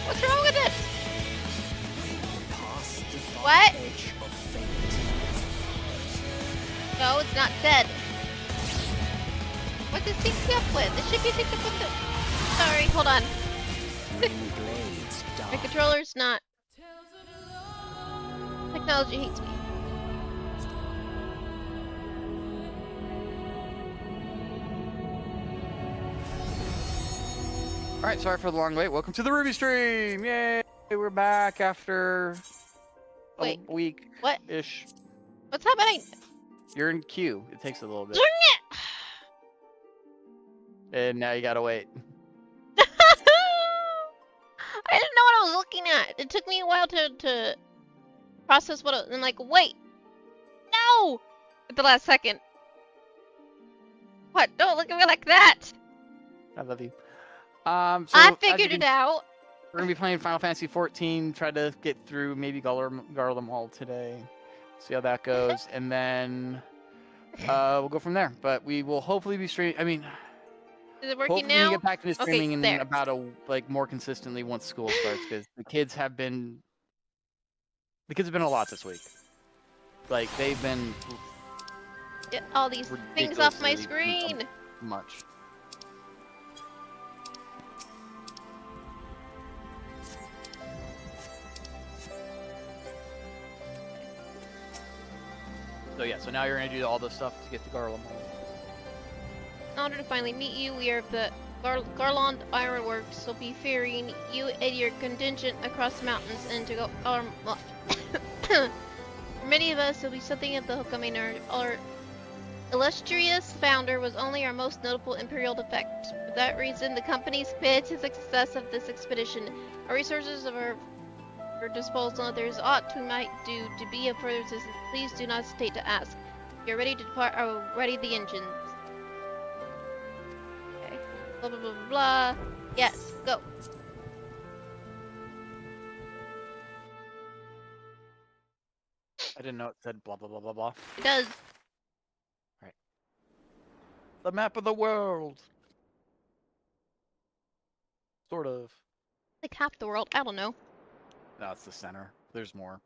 What's wrong with it? What? No, it's not dead. What does it sync up with? It should be synced up with the... Sorry, hold on. My controller's not... Technology hates me. Alright, sorry for the long wait. Welcome to the Ruby stream! Yay! We're back after a week. What-ish. What's happening? You're in queue. It takes a little bit. Dang it! And now you gotta wait. I didn't know what I was looking at. It took me a while to process what I'm like, wait! No! At the last second. What? Don't look at me like that! I love you. So I figured it out. We're gonna be playing Final Fantasy 14. Try to get through maybe Garlemald today. See how that goes, and then we'll go from there. But we will hopefully be streaming. I mean, is it working hopefully now? we get back to streaming in there. about more consistently once school starts, because the kids have been a lot this week. Like they've been Get all these things off my screen. Much. So yeah, so now you're gonna do all this stuff to get to Garlemald. In order to finally meet you, we are the Garlemald Ironworks. We'll be ferrying you and your contingent across the mountains and to go Garlemald. For many of us, it'll be something of the hook. I mean, our illustrious founder was only our most notable imperial defect. For that reason, the company's committed to the success of this expedition. Our resources are for disposal. There's aught we might do to be of further assistance. Please do not hesitate to ask. If you're ready to depart, I will ready the engines. Okay. Blah blah blah blah blah. Yes, go. I didn't know it said blah blah blah blah blah. It does. Right. The map of the world. Sort of. Like half the world. I don't know. No, it's the center. There's more.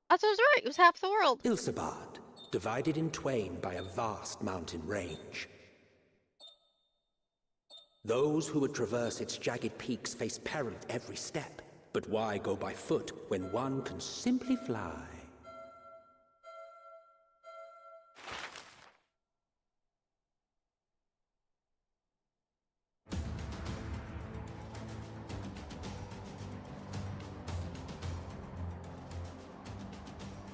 That's what I was right. It was half the world. Ilsabad, divided in twain by a vast mountain range. Those who would traverse its jagged peaks face peril at every step. But why go by foot when one can simply fly?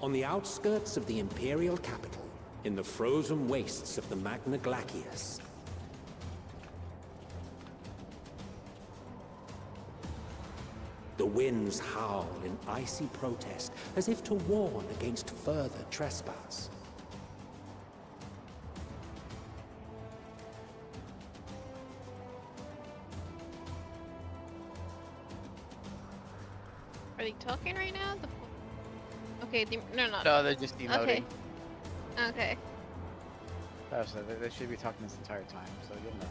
On the outskirts of the Imperial capital, in the frozen wastes of the Magna Glacius, the winds howl in icy protest, as if to warn against further trespass. Are they talking right now? Okay, no, not. No, they're just emoting. Okay. Okay. So they should be talking this entire time, so you'll know.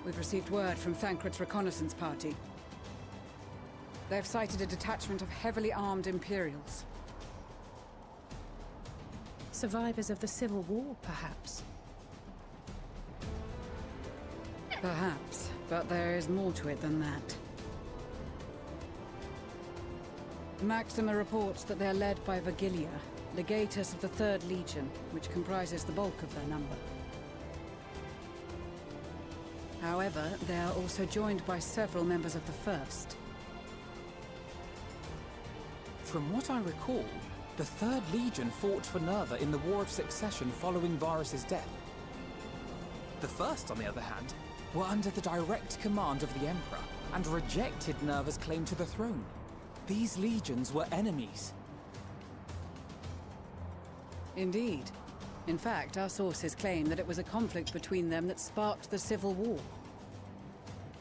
We've received word from Thancred's reconnaissance party. They've sighted a detachment of heavily armed Imperials. Survivors of the Civil War, perhaps? Perhaps, but there is more to it than that. Maxima reports that they are led by Virgilia, legatus of the 3rd Legion, which comprises the bulk of their number. However, they are also joined by several members of the 1st. From what I recall, the 3rd Legion fought for Nerva in the War of Succession following Varus's death. The 1st, on the other hand, were under the direct command of the Emperor and rejected Nerva's claim to the throne. These legions were enemies. Indeed. In fact, our sources claim that it was a conflict between them that sparked the Civil War.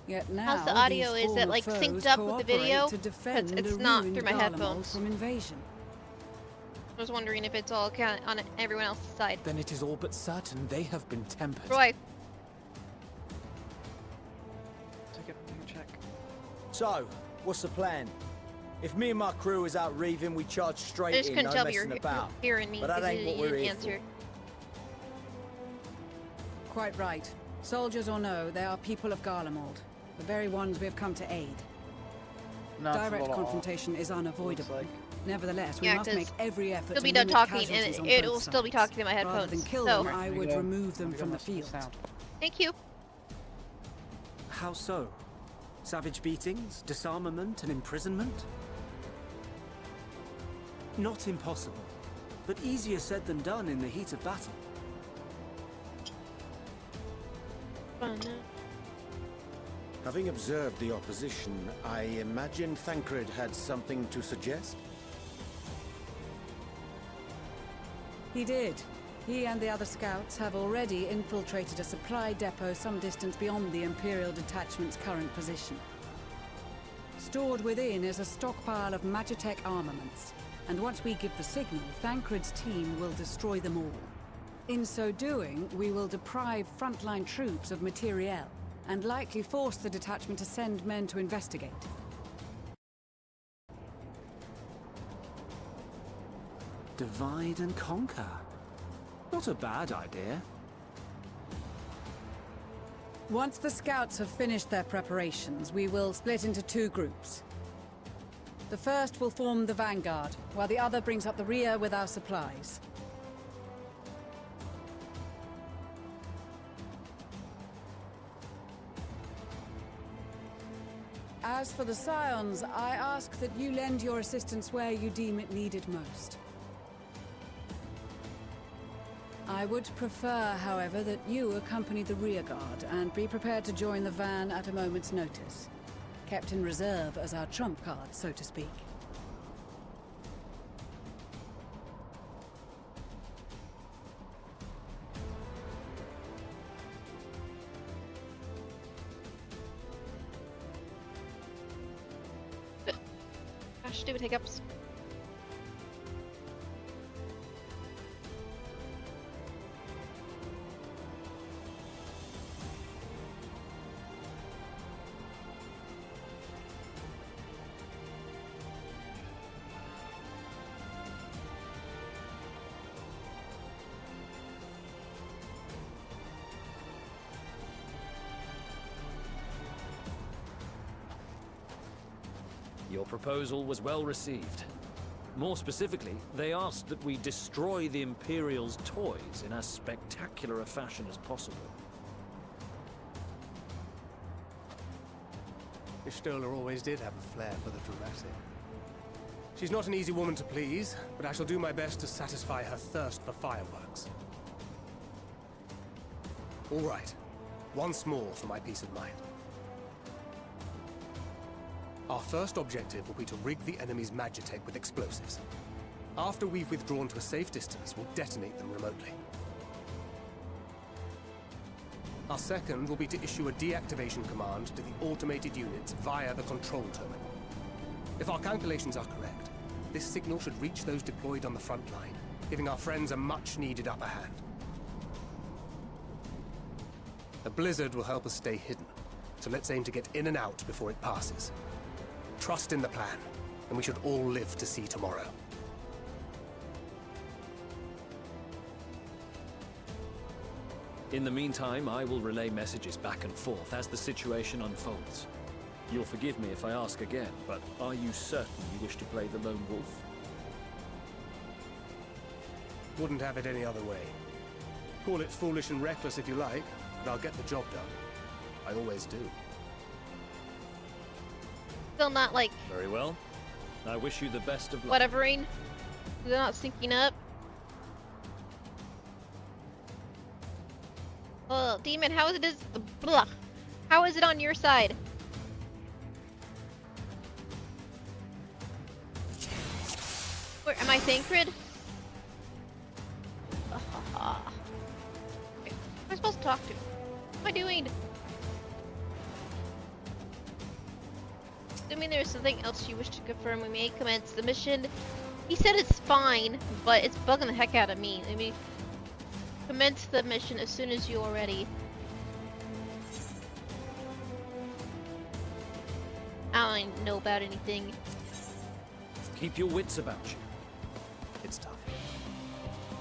Yet now, how's the audio? these Is it like former synced foes up with the video? cooperate to defend It's a not ruined through my Garlemald headphones. from invasion. I was wondering if it's all on everyone else's side. Then it is all but certain they have been tempered. Roy. So, what's the plan? If me and my crew is out reaving, we charge I straight just in, couldn't no tell messing you're about. hearing me But that because ain't you what we're didn't here answer. Quite right. Soldiers or no, they are people of Garlemald. The very ones we have come to aid. No, it's a Direct little off, confrontation is unavoidable. like. Nevertheless, we Yeah, must 'cause make every effort Still to be done limit talking, casualties and on it both will still be sides. talking to my Rather headphones. than kill So, them, I There you would go. remove them There you from go, the that's field. sound. thank you. How so? Savage beatings, disarmament, and imprisonment? Not impossible, but easier said than done in the heat of battle. Fun. Having observed the opposition, I imagine Thancred had something to suggest? He did. He and the other scouts have already infiltrated a supply depot some distance beyond the Imperial detachment's current position. Stored within is a stockpile of Magitech armaments, and once we give the signal, Thancred's team will destroy them all. In so doing, we will deprive frontline troops of materiel, and likely force the detachment to send men to investigate. Divide and conquer. Not a bad idea. Once the scouts have finished their preparations, we will split into two groups. The first will form the vanguard, while the other brings up the rear with our supplies. As for the Scions, I ask that you lend your assistance where you deem it needed most. I would prefer, however, that you accompany the rearguard and be prepared to join the van at a moment's notice. Kept in reserve as our trump card, so to speak. Gosh, stupid hiccups. Your proposal was well received. More specifically, they asked that we destroy the Imperial's toys in as spectacular a fashion as possible. Ishtola always did have a flair for the dramatic. She's not an easy woman to please, but I shall do my best to satisfy her thirst for fireworks. All right. Once more for my peace of mind. Our first objective will be to rig the enemy's Magitech with explosives. After we've withdrawn to a safe distance, we'll detonate them remotely. Our second will be to issue a deactivation command to the automated units via the control terminal. If our calculations are correct, this signal should reach those deployed on the front line, giving our friends a much-needed upper hand. The blizzard will help us stay hidden, so let's aim to get in and out before it passes. Trust in the plan, and we should all live to see tomorrow. In the meantime, I will relay messages back and forth as the situation unfolds. You'll forgive me if I ask again, but are you certain you wish to play the lone wolf? Wouldn't have it any other way. Call it foolish and reckless if you like, but I'll get the job done. I always do. Still not like Very well. I wish you the best of luck. whatevering. They're not syncing up. Oh, demon, how is it? Blah. How is it on your side? Where am I, Thancred? Okay. Who am I supposed to talk to? What am I doing? Assuming there's something else you wish to confirm, we may commence the mission. He said it's fine, but it's bugging the heck out of me. I mean, commence the mission as soon as you are ready. I don't know about anything. Keep your wits about you. It's time.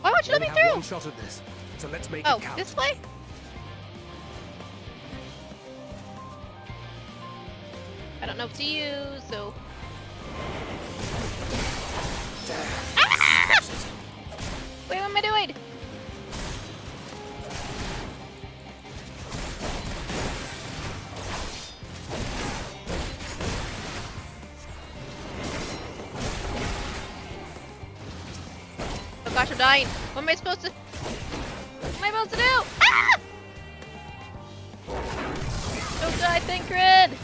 Why won't you let We me have through? one shot at this, so let's make Oh, it count. this way? I don't know what to use, so... Ah! Wait, what am I doing? Oh gosh, I'm dying. What am I supposed to... What am I supposed to do? Ah! Don't die, Thancred!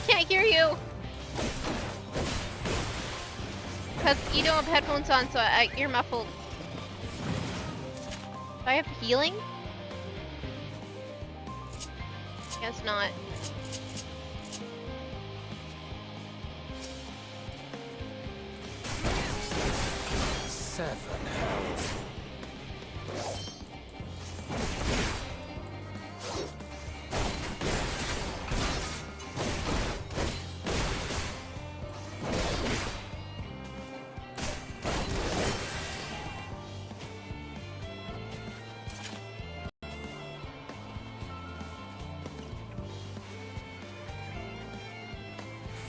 I can't hear you! Because you don't have headphones on, so you're muffled. Do I have healing? Guess not. Seven hells.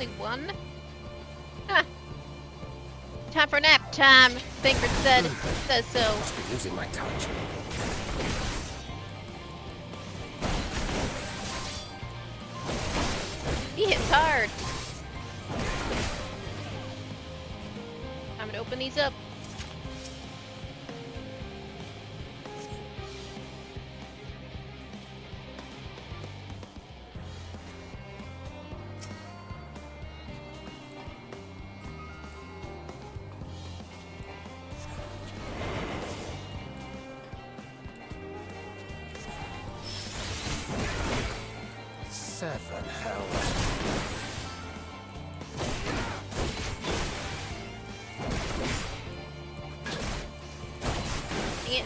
Only one? Huh. Time for nap time, Thancred says so. Must be losing my touch. He hits hard. I'm gonna open these up. Seven hells. Dang it.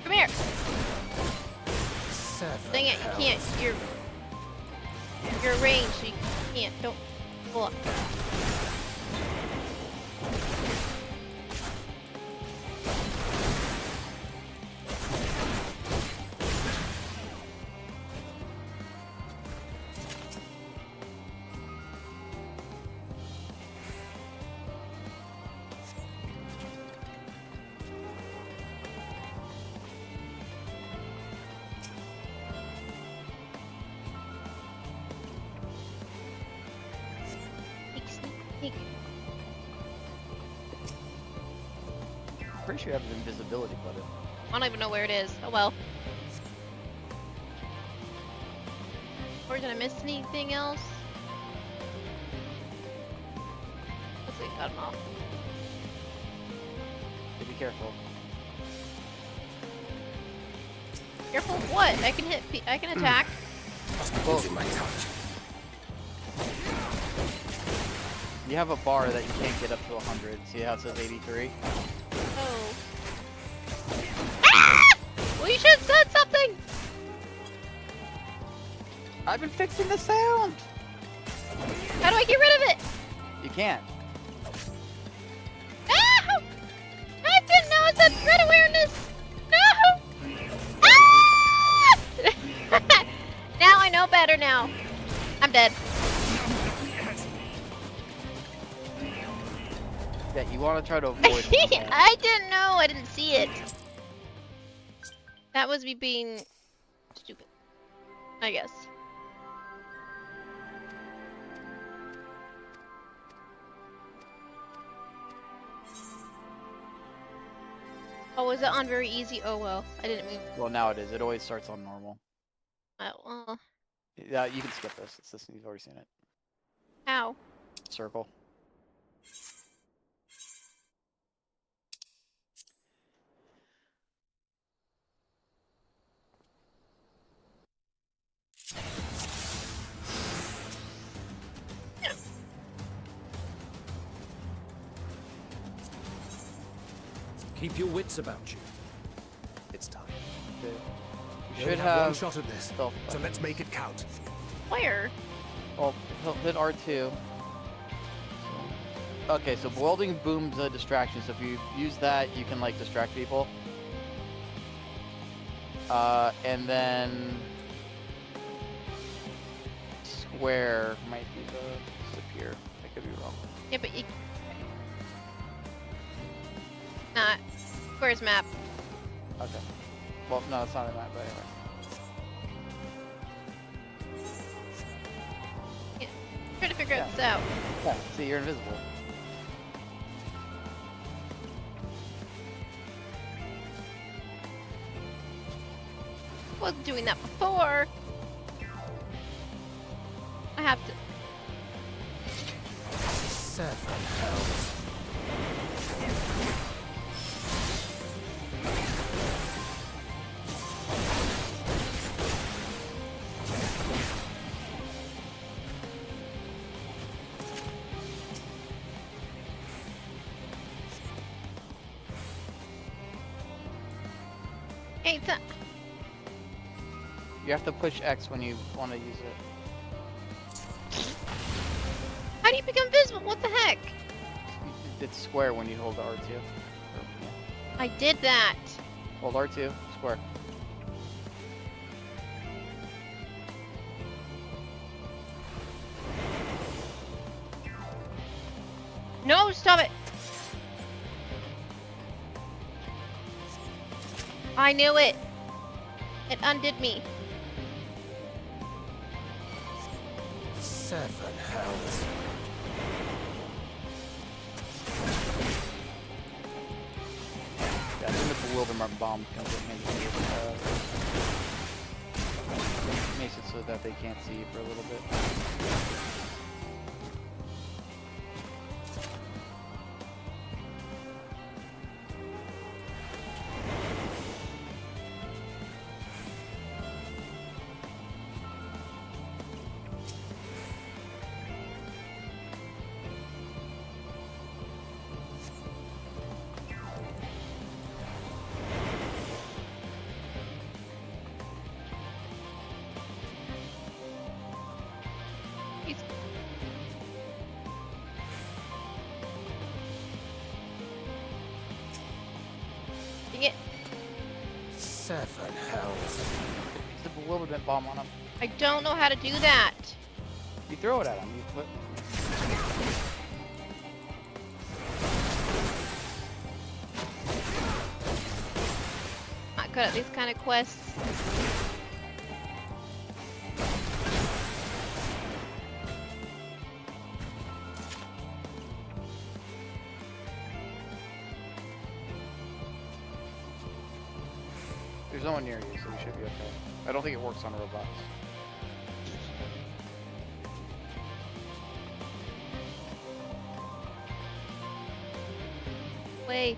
Come here. Seven Dang it, you can't. You're ranged, so you can't. Don't pull up. Sneak. Pretty sure you have an invisibility button. I don't even know where it is. Oh well. Or did I miss anything else? Let's see, got them all. Be careful. Careful of what? I can hit. I can attack. Must be losing my touch. You have a bar that you can't get up to 100. See how it says 83? Oh. Ah! Well, you should have said something. I've been fixing the sound! How do I get rid of it? You can't. No! I didn't know it said threat awareness. No! Ah! Now I know better. Now I'm dead. Yeah, you want to try to avoid it. I didn't know. I didn't see it. That was me being stupid, I guess. Oh, was it on very easy? Oh well, I didn't mean. Well, now it is. It always starts on normal. Oh well. Yeah, you can skip this. It's this. You've already seen it. How? Circle. Keep your wits about you. It's time. You We should only have one have shot at this, stealth so let's weapons. make it count. Where? Well, hit R2. Okay, so welding boom's a distraction, so if you use that, you can like distract people. And then square might be the disappear. I could be wrong. Yeah, but you... Not. Where's map? Okay. Well, no, it's not in that, but anyway. Yeah. Trying to figure this out. Yeah, see, you're invisible. Wasn't doing that before. I have to. 7 hells. Hey, it's a... You have to push X when you want to use it. How do you become visible? What the heck? It's square when you hold the R2. I did that. Hold R2, square. No, stop it. I knew it. It undid me. 7 hells. Yeah, I think the bewilderment bomb comes in handy here. Makes it so that they can't see you for a little bit. He's... Dang it. 7 hells. Use the bewilderment bomb on him. I don't know how to do that. You throw it at him. You put. Not good at these kind of quests. There's no one near you, so you should be okay. I don't think it works on robots. Wait.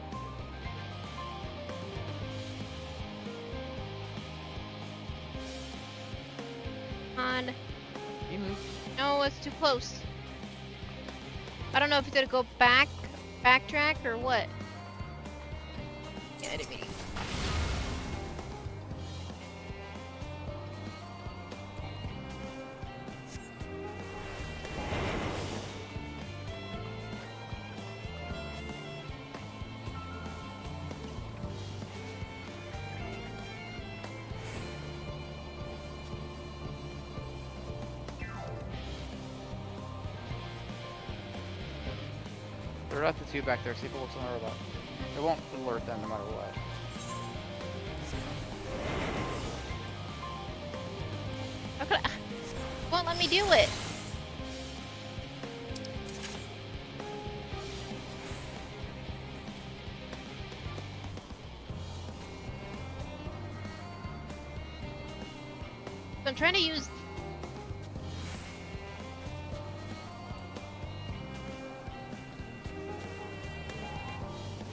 On. You move. No, it's too close. I don't know if you gotta go backtrack or what. Yeah, I didn't mean. Throw out the two back there, see if it looks on the robot. It won't alert them no matter what. How could I... Won't let me do it. I'm trying to use...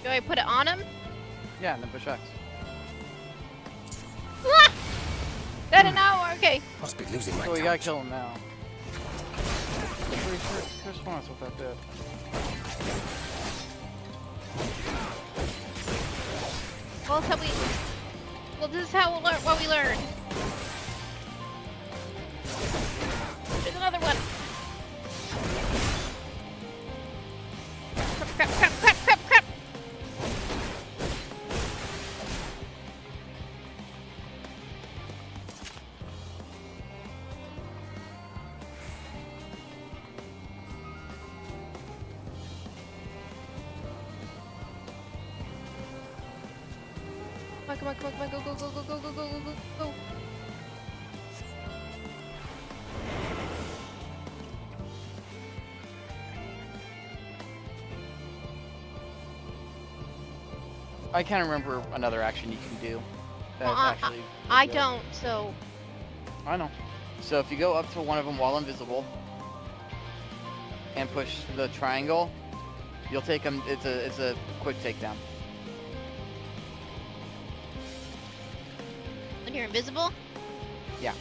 Do I put it on him? Yeah, and then push X. Ah! That didn't work. Okay. Must be losing my So we gotta touch. kill him now. I'm pretty sure it's Chris wants what that did. Well, that's how we. Well, this is how we'll learn what we learn. There's another one. Crap, crap, crap, crap, crap. Come on, come on, come on, go, go, go, go, go, go, go, go, go, go. I can't remember another action you can do. That Well, actually. I don't, so. I know. So if you go up to one of them while invisible and push the triangle, you'll take them. It's a quick takedown. When you're invisible? Yeah.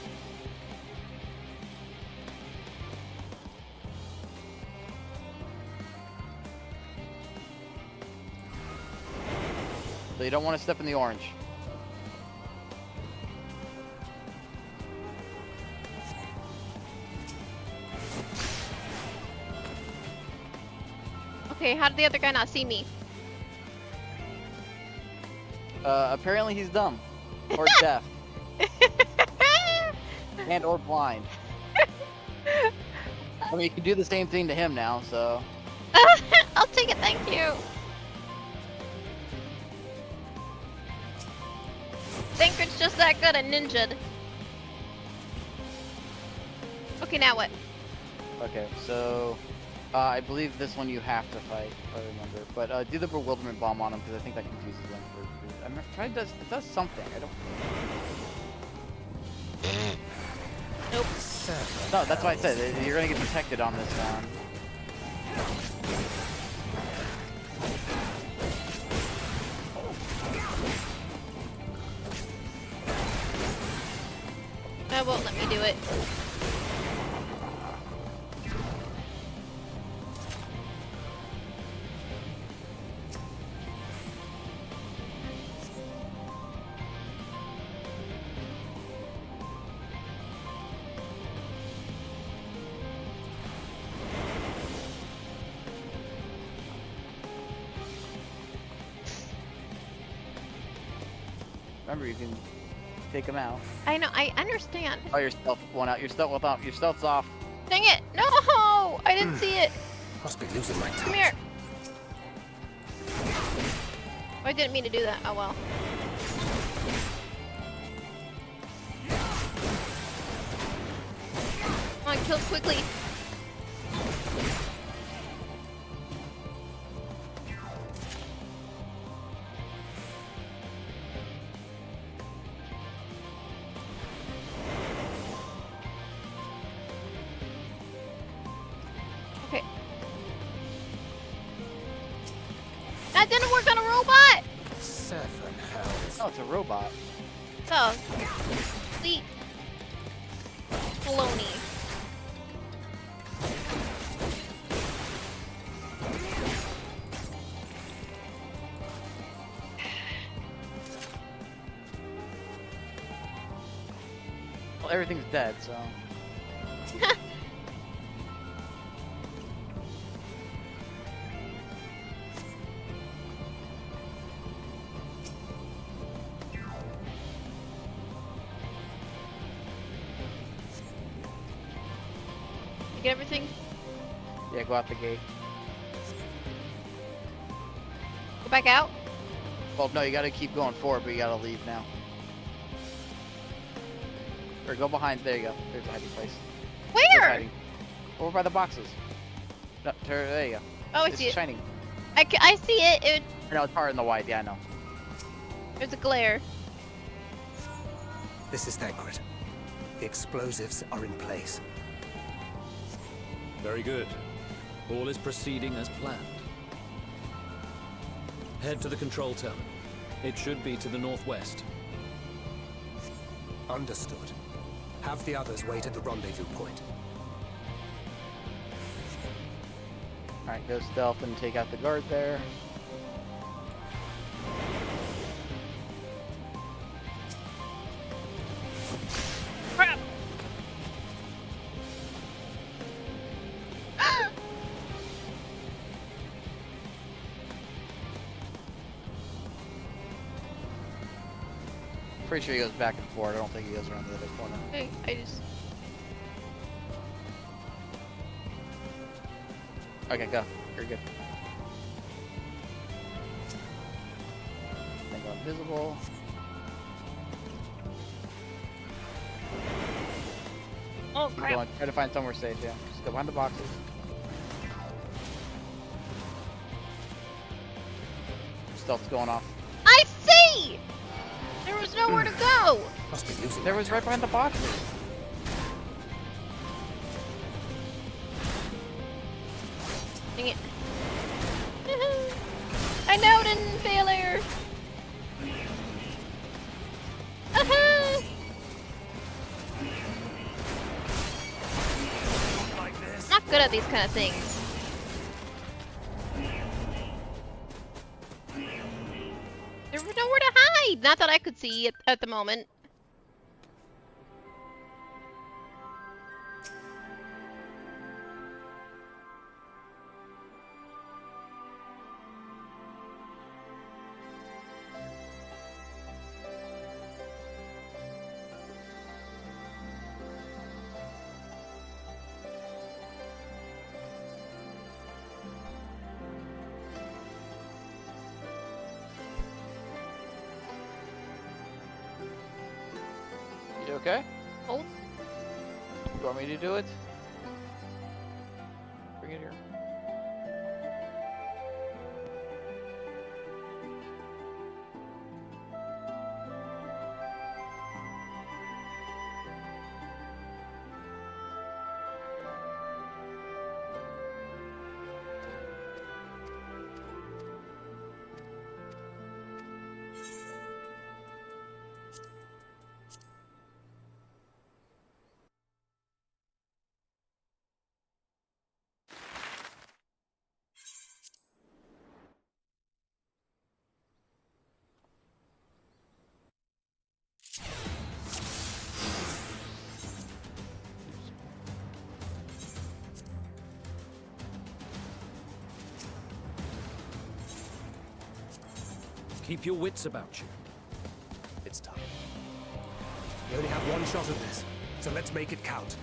So you don't want to step in the orange. Okay, how did the other guy not see me? Apparently he's dumb. Or deaf. And or blind. I mean, you can do the same thing to him now, so... I'll take it, thank you. Thancred's just that good at ninja'd. Okay, now what? Okay, so... I believe this one you have to fight, if I remember. But do the bewilderment bomb on him, because I think that confuses them. It does something. I don't... Nope. No, that's why I said you're gonna get protected on this one. That won't let me do it. Remember, you can take him out. I know, I understand. Oh, your stealth went out. Your stealth's off. Dang it! No! I didn't see it. Must be losing my touch. Come here. I didn't mean to do that. Oh well. Come on, kill quickly. Okay. That didn't work on a robot! 7 hells. Oh, it's a robot. Oh. Sweet. Baloney. Well, everything's dead, so... You get everything? Yeah, go out the gate. Go back out? Well, no, you gotta keep going forward, but you gotta leave now. Or go behind. There you go. There's a hiding place. There's Where? hiding. Over by the boxes. No, there you go. Oh, I It's see it. shining. I see it. No, it's hard in the white. Yeah, I know. There's a glare. This is Thancred. The explosives are in place. Very good. All is proceeding as planned. Head to the control terminal. It should be to the northwest. Understood. Have the others wait at the rendezvous point. Alright, go stealth and take out the guard there. Pretty sure he goes back and forth. I don't think he goes around the other corner. Okay, I just... Okay, go. You're good. Then go invisible. Oh, Keep crap. going. Try to find somewhere safe, yeah. Just go behind the boxes. Stealth's going off. I see! There was nowhere to go! Must be using There was right behind the boxes. Dang it. I know it didn't failure! Not good at these kind of things. There was nowhere to hide! Not that I could see at the moment. You okay? Oh. You want me to do it? Bring it here. Keep your wits about you. It's time. We only have one shot at this, so let's make it count.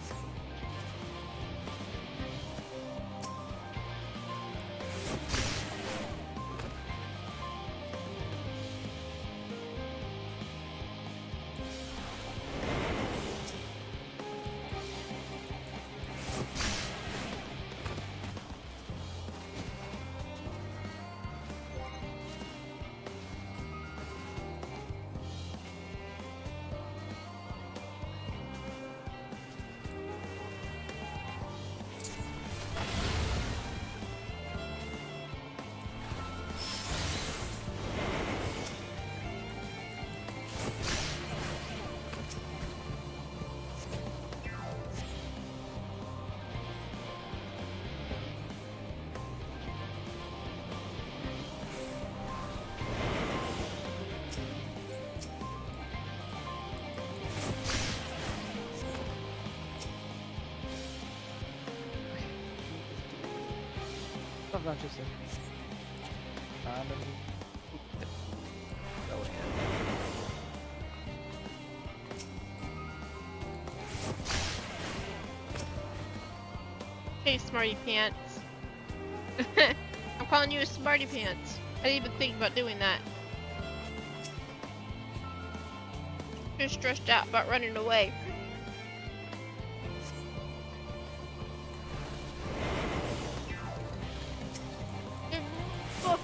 Not just Hey, smarty pants. I'm calling you a smarty pants. I didn't even think about doing that. Just stressed out about running away. Oh.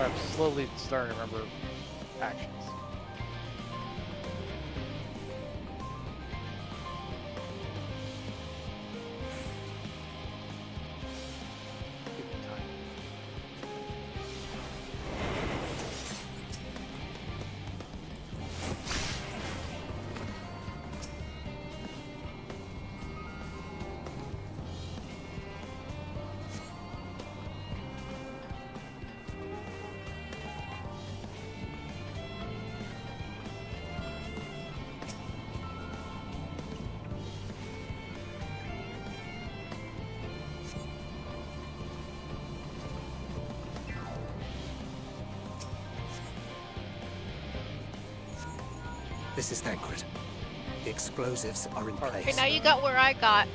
So I'm slowly starting to remember actions. Give me time. This is Thancred. The explosives are in place. Okay, now you got where I got.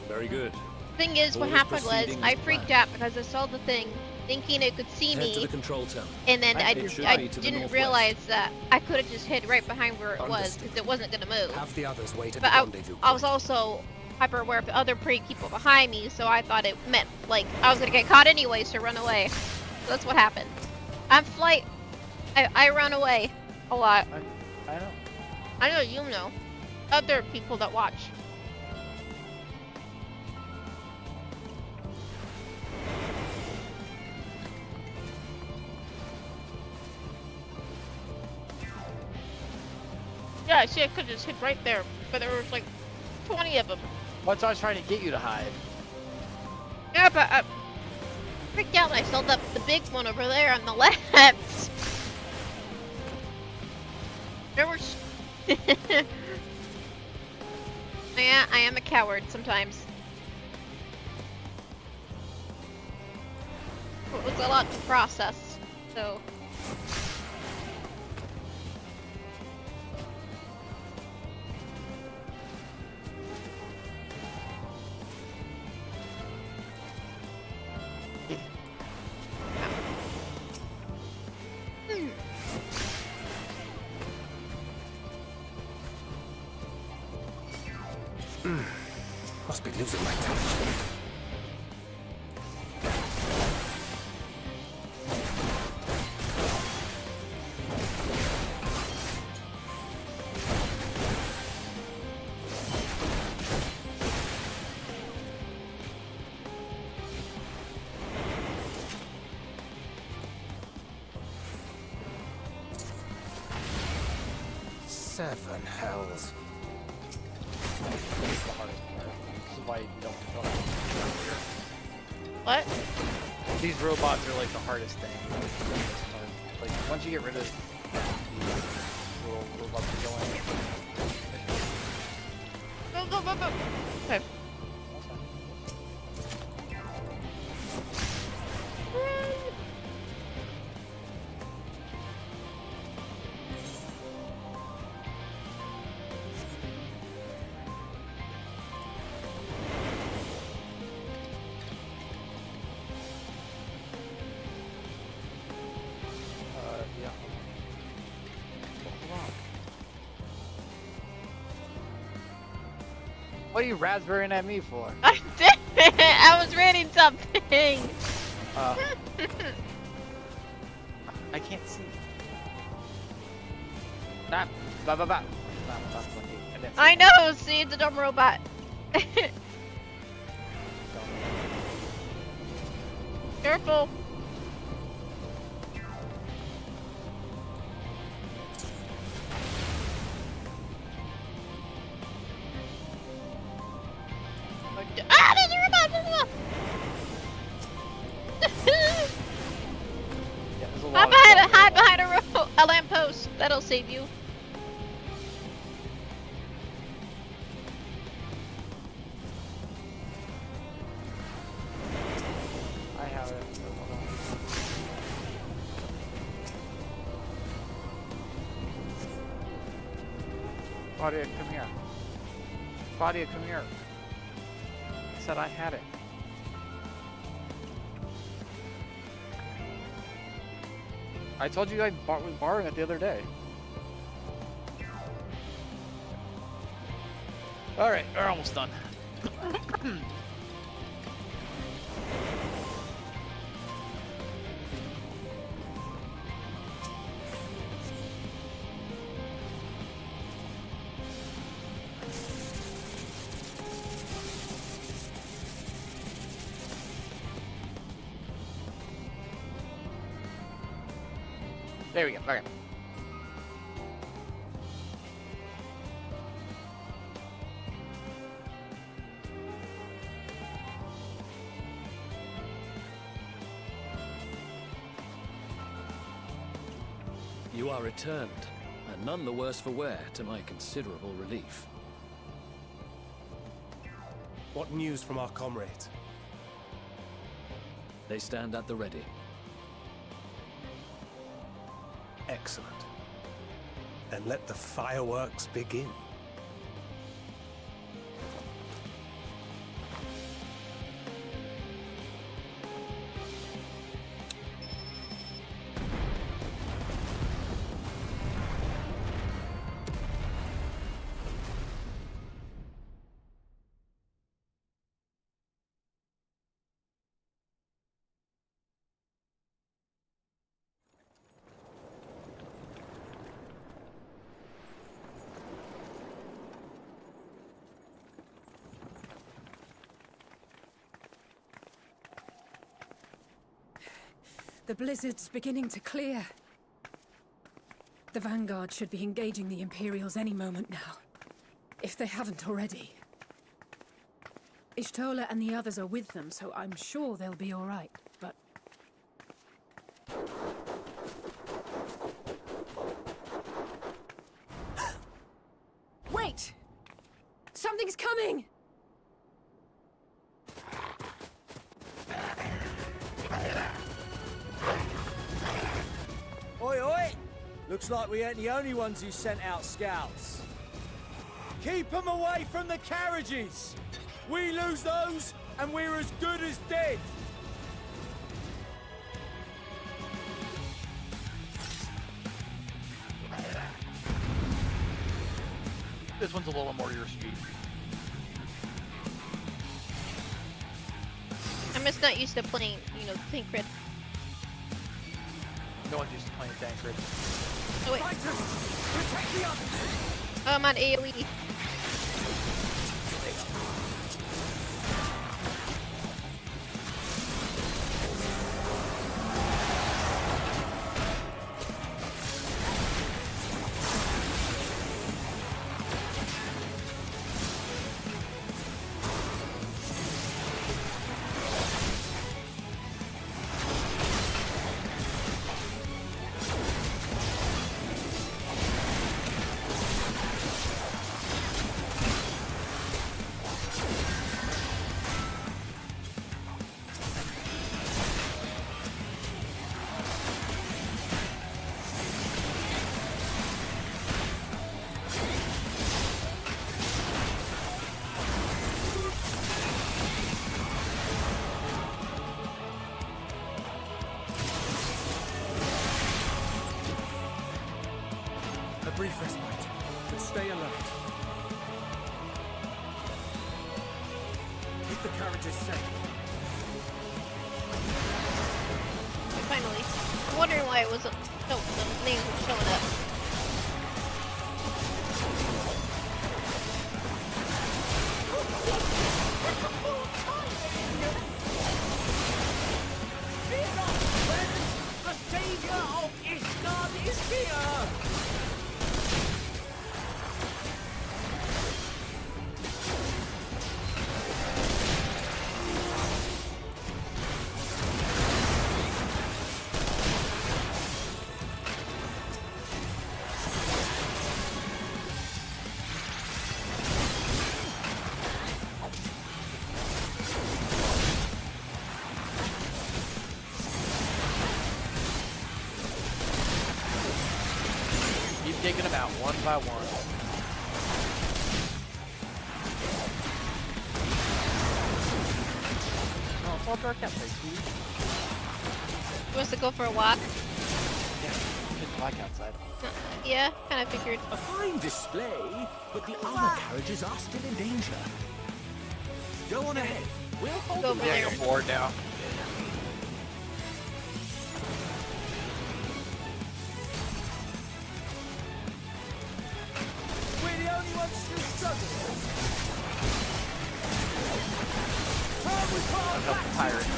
Very good. Thing is, what All is happened was proceeding I as freaked planned. out because I saw the thing, thinking it could see Head to the me, control tower. and then I It should be to the didn't northwest. realize that I could have just hid right behind where it was Understood. because it wasn't gonna move. Have the others wait at But the rendezvous I was point. also hyper aware of the other pretty people behind me, so I thought it meant like I was gonna get caught anyway, so run away. So that's what happened. I'm flight. I run away a lot. I know. I know you know. Other people that watch. Yeah, see, I could just hit right there, but there was like 20 of them. Once I was trying to get you to hide. Yeah, but I freaked out when I saw the big one over there on the left. There was. Yeah, I am a coward sometimes. It was a lot to process, so. Must be losing my touch. Seven hells. It's the hardest part. This is why you don't fuck. What? These robots are like the hardest thing. Like once you get rid of these little robots that go in. Go, go, go, go. Okay. Yeah. What are you raspberrying at me for? I did. I was reading something. I can't see. Nah, blah, blah, blah. I know. See, it's a dumb robot. Careful. Ah, there's a robot! There's a robot! Yeah, there's a lot of stuff Hide going on. behind a lamppost. That'll save you. I have it. Hold on. Claudia, come here. Claudia, come here. I said I had it. I told you I was borrowing it the other day. Alright, we're almost done. There we go. Okay. You are returned, and none the worse for wear, to my considerable relief. What news from our comrades? They stand at the ready. Excellent. Then let the fireworks begin. The blizzard's beginning to clear. The Vanguard should be engaging the Imperials any moment now, if they haven't already. Ishtola and the others are with them, so I'm sure they'll be all right, but... Wait! Something's coming! Oi, oi! Looks like we ain't the only ones who sent out scouts. Keep them away from the carriages! We lose those, and we're as good as dead! This one's a little more your speed. I'm just not used to playing, you know, Tancred. No one's used to playing Tancred. Oh wait. Oh, I'm on AoE. A brief respite, but stay alert. Keep the carriages safe. Finally. I'm wondering why it wasn't. No, the names were showing up. Fear not, friends! The savior of Ishgard is here! Taking them out one by one. Oh, it's all dark outside, dude. You wants to go for a walk? Yeah, it's black outside. Yeah, kind of figured. A fine display, but the other carriages are still in danger. Go on ahead. We'll hold Go them over off. there. Go forward now. We're the only ones still struggling. I'll help the pirate.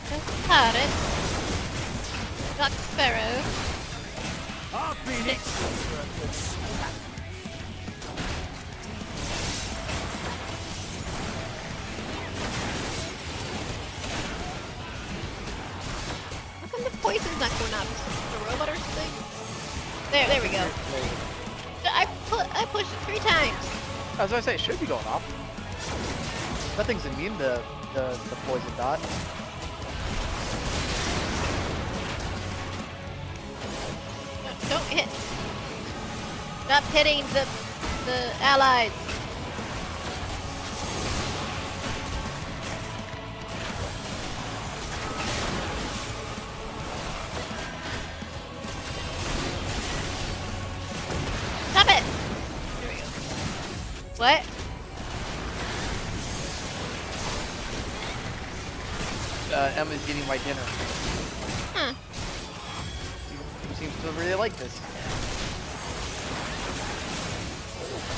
That's pirate. Black Sparrow. I've been itching for a good slap. How come the poison's not going up? The robot or something? There we go. I pushed it 3 times. I was gonna say it should be going off. Nothing's immune to the poison dot. Don't hit. Stop hitting the allies. Stop it. There we go. What? Emma's eating my dinner. Huh. She seems to really like this.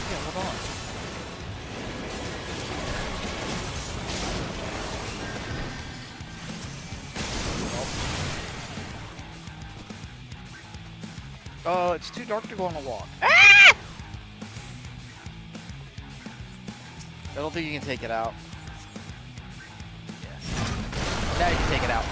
Yeah, hold on. Oh, it's too dark to go on a walk. Ah! I don't think you can take it out. Yes. Now you can take it out.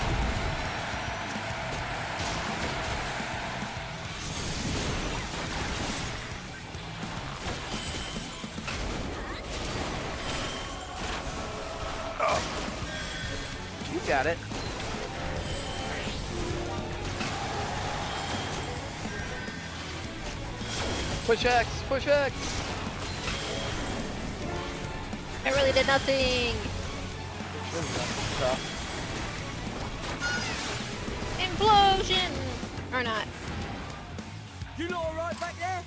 You got it. Push X, push X. I really did nothing. Implosion! Or not. You lot alright back there?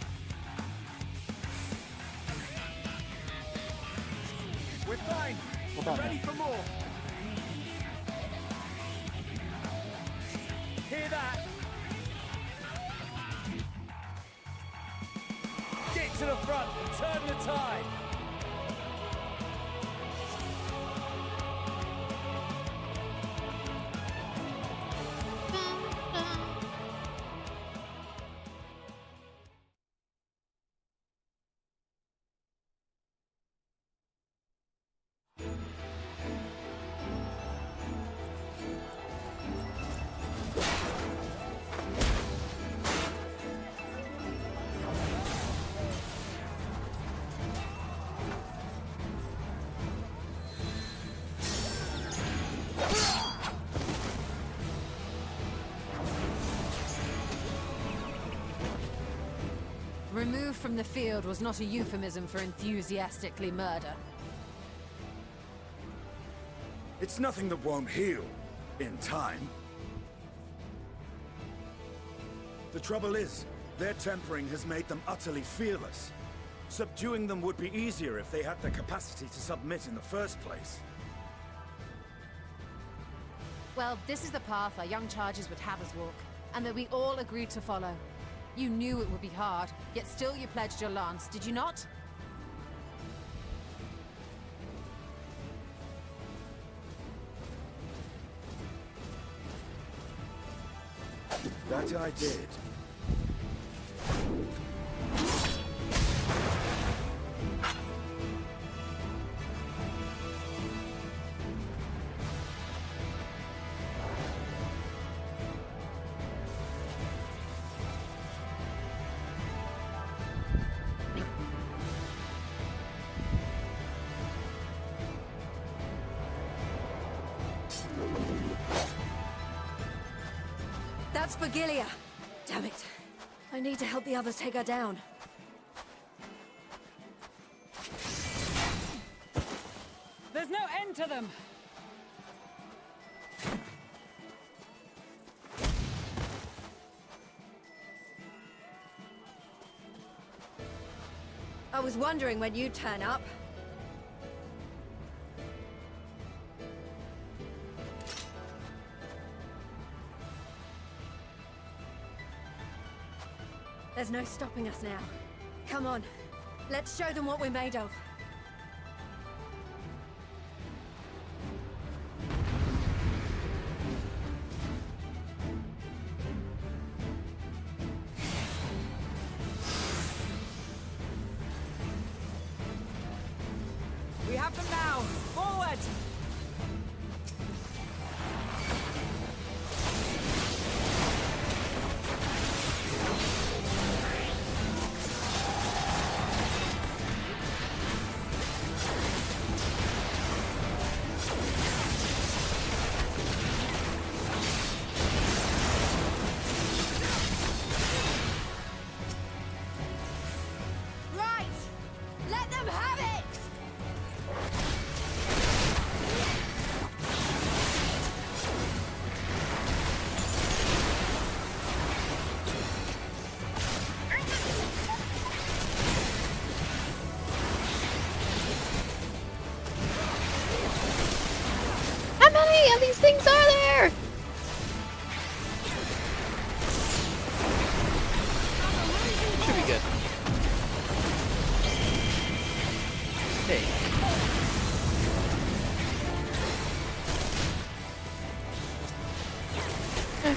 We're fine. Hold on. Ready for more. Hear that? Get to the front and turn the tide. Removed from the field was not a euphemism for enthusiastically murder. It's nothing that won't heal in time. The trouble is, their tempering has made them utterly fearless. Subduing them would be easier if they had the capacity to submit in the first place. Well, this is the path our young charges would have us walk, and that we all agreed to follow. You knew it would be hard, yet still you pledged your lance, did you not? That I did. That's for Gilia. Damn it. I need to help the others take her down. There's no end to them! I was wondering when you'd turn up. There's no stopping us now. Come on, let's show them what we're made of.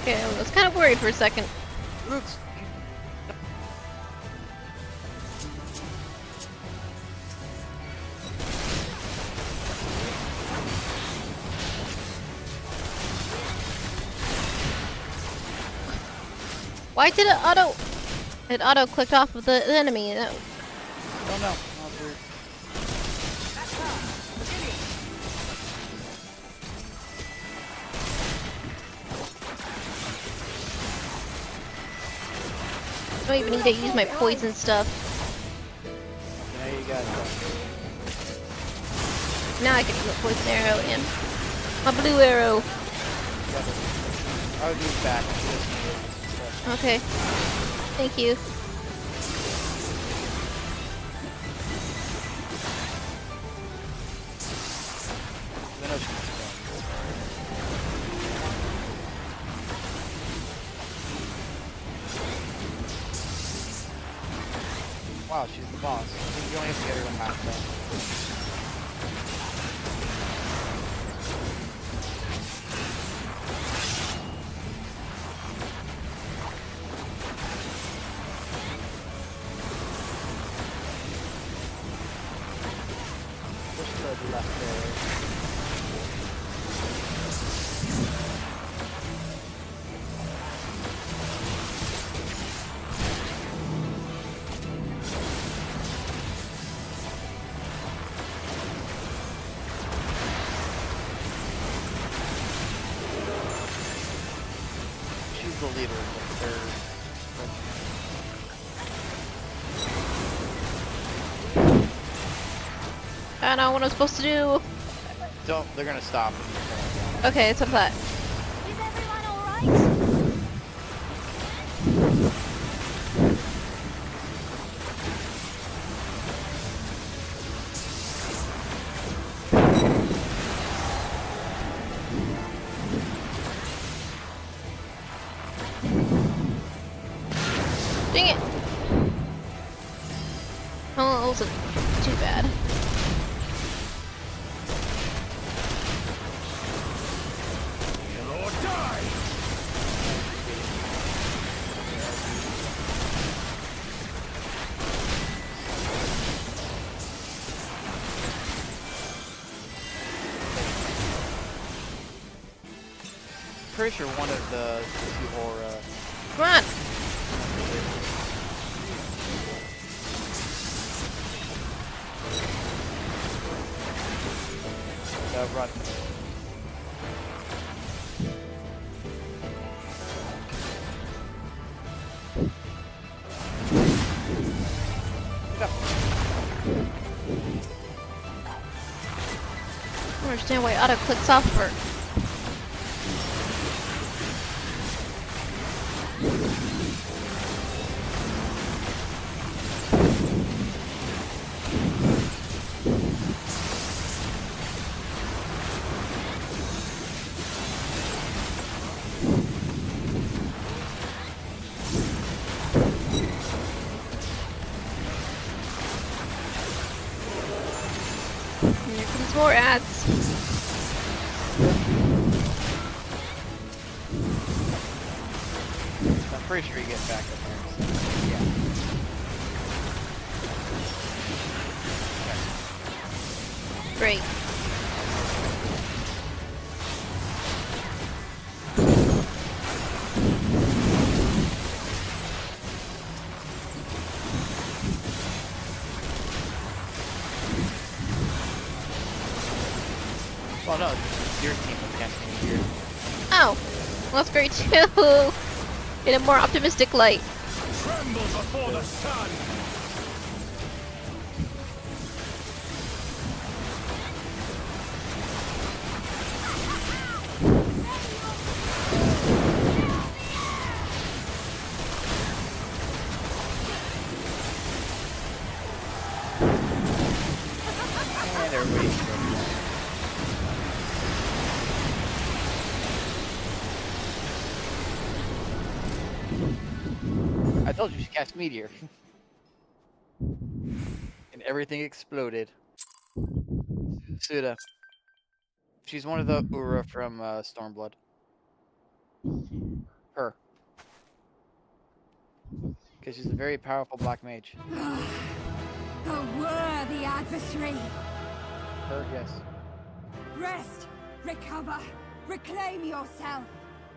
Okay, I was kind of worried for a second. Oops. Why did it auto? It auto clicked off of the enemy. That... Don't know. Oh, weird. I don't even need to use my poison stuff. Yeah, you got it. Now I can use my poison arrow and my blue arrow. I'll use back. Okay. Thank you. Wow, she's the boss. I think you only have to get her to match that. Push the left there. The leader of the third. I don't know what I'm supposed to do. Don't. They're gonna stop. Okay, it's up that. Is everyone alright? Dang it! Oh, it wasn't too bad. Or die! Pretty sure one of the aura. Come on! Run. I don't understand why auto clicks off for. Here comes more ads. I'm pretty sure you get back up there. So, yeah. Great. Well, no, your team was against me here. Oh, well, that's great too. In a more optimistic light. Tremble before the sun! And everybody's I told you she cast Meteor. And everything exploded. Suda. She's one of the Ura from Stormblood. Her. Because she's a very powerful black mage. A worthy adversary. Her, yes. Rest, recover, reclaim yourself.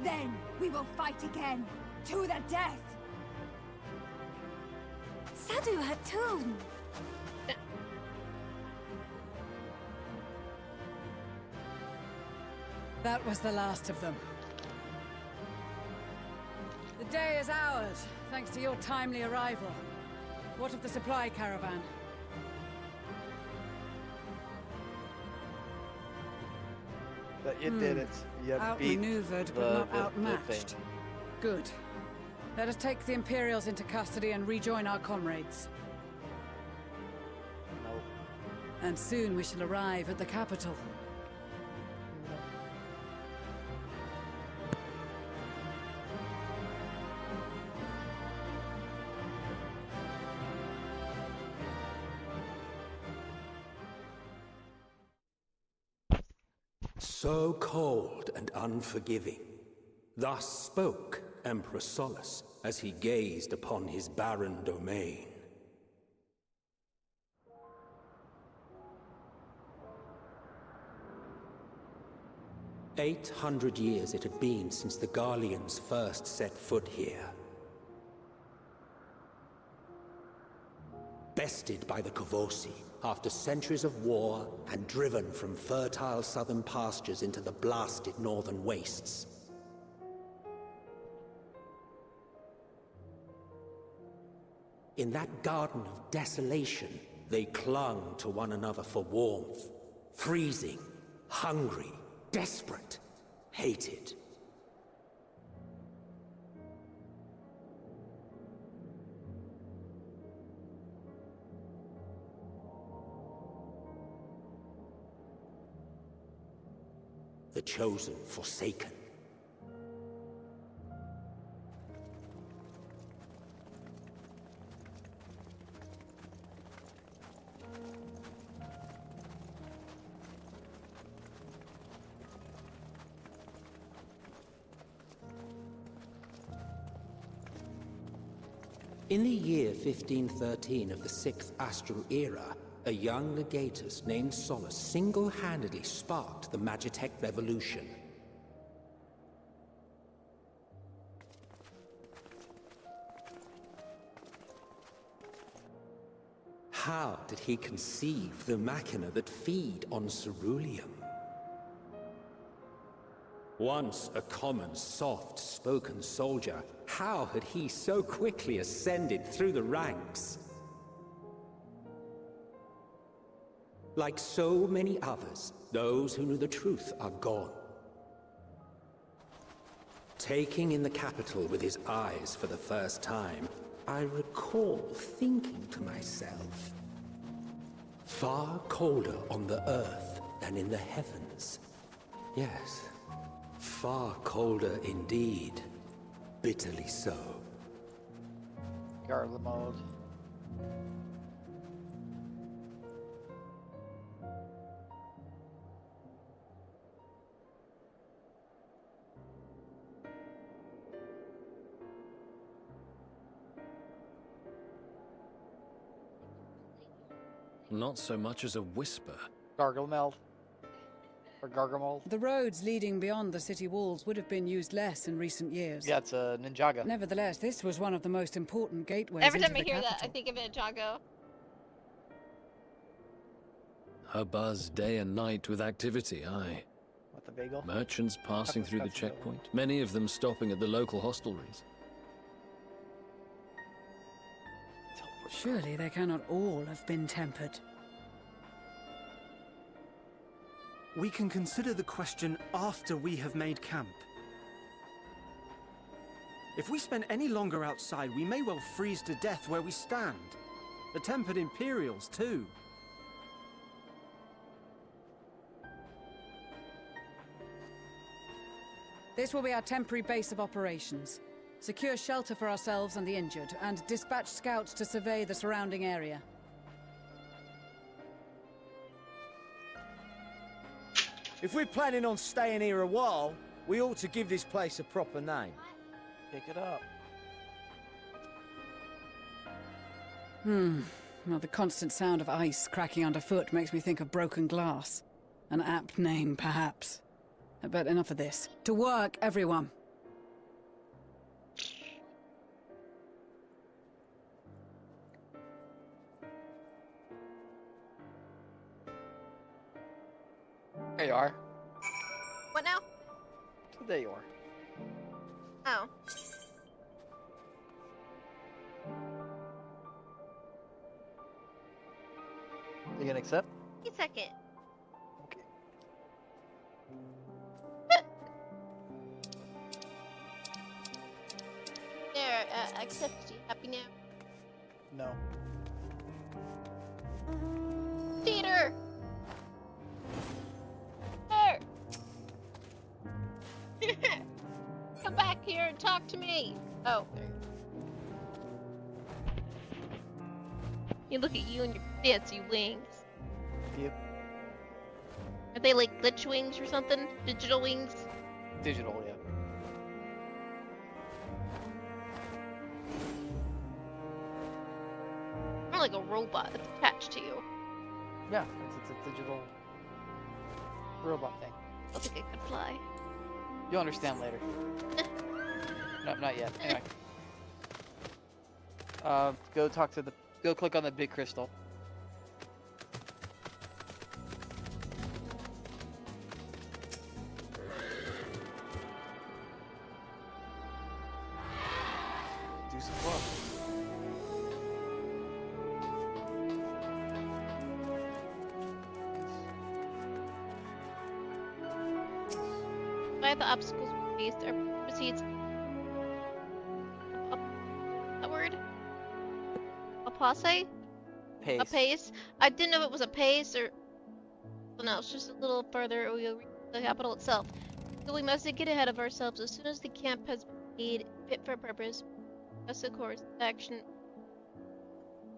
Then we will fight again, to the death. Sadu Hatun. That was the last of them. The day is ours, thanks to your timely arrival. What of the supply caravan? But you did it. You beat Outmaneuvered, but not outmatched. Good. Let us take the Imperials into custody and rejoin our comrades. No. And soon we shall arrive at the capital. So cold and unforgiving. Thus spoke Emperor Solus as he gazed upon his barren domain. "800 years it had been since the Garleans first set foot here. Bested by the Kavosi, after centuries of war and driven from fertile southern pastures into the blasted northern wastes. In that garden of desolation, they clung to one another for warmth, freezing, hungry, desperate, hated. The chosen forsaken. In the year 1513 of the 6th Astral Era, a young legatus named Solus single-handedly sparked the Magitech Revolution. How did he conceive the machina that feed on ceruleum? Once a common, soft-spoken soldier, how had he so quickly ascended through the ranks? Like so many others, those who knew the truth are gone. Taking in the capital with his eyes for the first time, I recall thinking to myself, far colder on the earth than in the heavens. Yes, far colder indeed. Bitterly so. Garlemald. Not so much as a whisper. Garlemald. Or Garlemald. The roads leading beyond the city walls would have been used less in recent years. Yeah, it's a Ninjaga. Nevertheless, this was one of the most important gateways Every into time I the hear capital. that, I think of it, Jago. Her buzz day and night with activity, aye. What, the bagel? Merchants passing through the checkpoint, many of them stopping at the local hostelries. Surely they cannot all have been tempered. We can consider the question after we have made camp. If we spend any longer outside, we may well freeze to death where we stand. The tempered Imperials, too. This will be our temporary base of operations. Secure shelter for ourselves and the injured, and dispatch scouts to survey the surrounding area. If we're planning on staying here a while, We ought to give this place a proper name. Pick it up. Well, the constant sound of ice cracking underfoot makes me think of broken glass. An apt name, perhaps. But enough of this. To work, everyone! There you are. What now? There you are. Oh. You gonna accept? Wait a second. Okay. There, accept. You happy now? No. Peter! There! Come back here and talk to me! Oh, there. You look at you and your fancy wings. Yep. Are they like glitch wings or something? Digital wings? Digital, yeah. More like a robot that's attached to you. Yeah, it's a digital robot thing. I don't think it could fly. You'll understand later. No, not yet. Anyway. Go talk to the... Go click on the big crystal. Do some work. By the obstacles we faced, our proceeds. That word? A pace? Pace. A pace? I didn't know if it was a pace or something else. Just a little further, we'll reach the capital itself. So we mustn't get ahead of ourselves. As soon as the camp has been made fit for purpose, us of course action.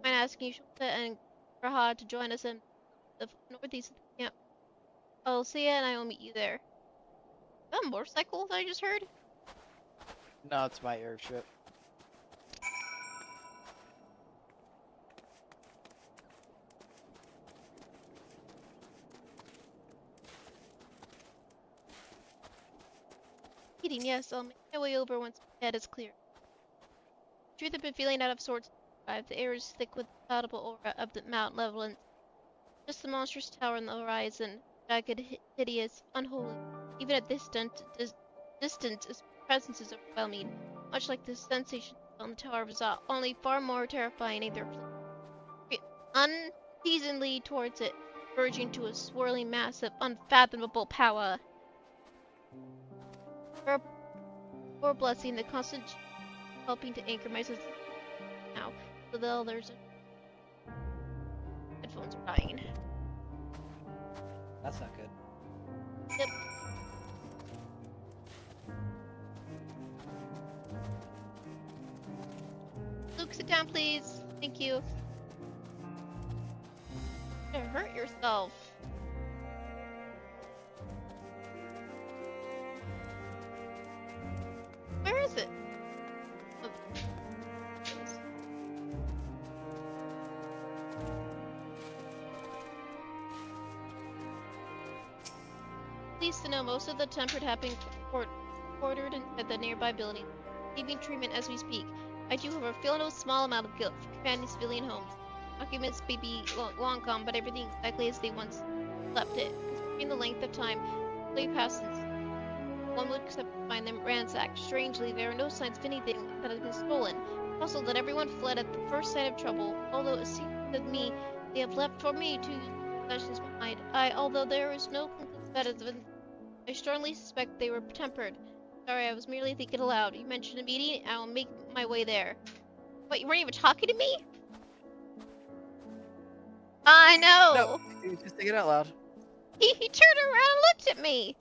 I'm asking Shulta and Raha to join us in the northeast of the camp. I'll see ya and I will meet you there. Is that a motorcycle that I just heard? No, it's my airship. Eating, yes, I'll make my way over once my head is clear. Truth, I've been feeling out of sorts. The air is thick with the palatable aura of the mountain level and just the monstrous tower on the horizon. Jagged, hideous, unholy. Even at this distance, its presence is overwhelming. Much like the sensation on the Tower of Zot, only far more terrifying. Either unseasonably towards it, verging to a swirling mass of unfathomable power. For blessing, the constant helping to anchor my senses now. So the others headphones are dying. That's not good. Yep. Luke, sit down, please. Thank you. You're gonna hurt yourself. Where is it? Oh. Pleased to know most of the tempered have been quartered at the nearby building, receiving treatment as we speak. I do, however, feel no small amount of guilt for commanding civilian homes. Documents may be long gone, but everything exactly as they once left it. Considering the length of time they passed since, one would expect to find them ransacked. Strangely, there are no signs of anything that has been stolen. Also, that everyone fled at the first sign of trouble. Although it seems to me they have left for me to use possessions behind. Although there is no conclusive evidence, I strongly suspect they were tempered. Sorry, I was merely thinking aloud. You mentioned a meeting, I will make my way there. What, you weren't even talking to me? I know! No, you was just thinking out loud. He turned around and looked at me!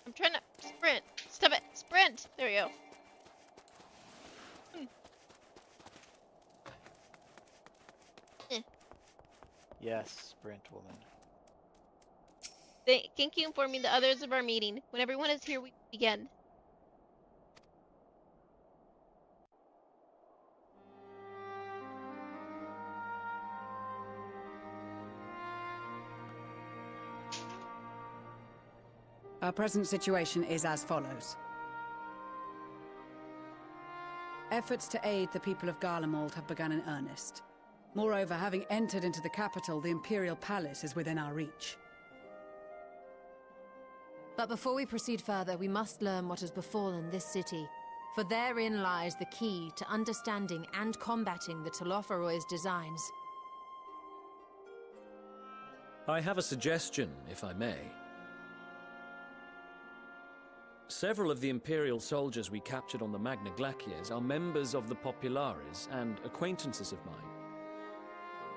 I'm trying to sprint. Stop it! Sprint! There we go. Yes, Sprint Woman. Thank you for informing the others of our meeting. When everyone is here, we begin. Our present situation is as follows. Efforts to aid the people of Garlemald have begun in earnest. Moreover, having entered into the capital, the Imperial Palace is within our reach. But before we proceed further, we must learn what has befallen this city. For therein lies the key to understanding and combating the Telophoroid's designs. I have a suggestion, if I may. Several of the Imperial soldiers we captured on the Magna Glaciers are members of the Populares and acquaintances of mine.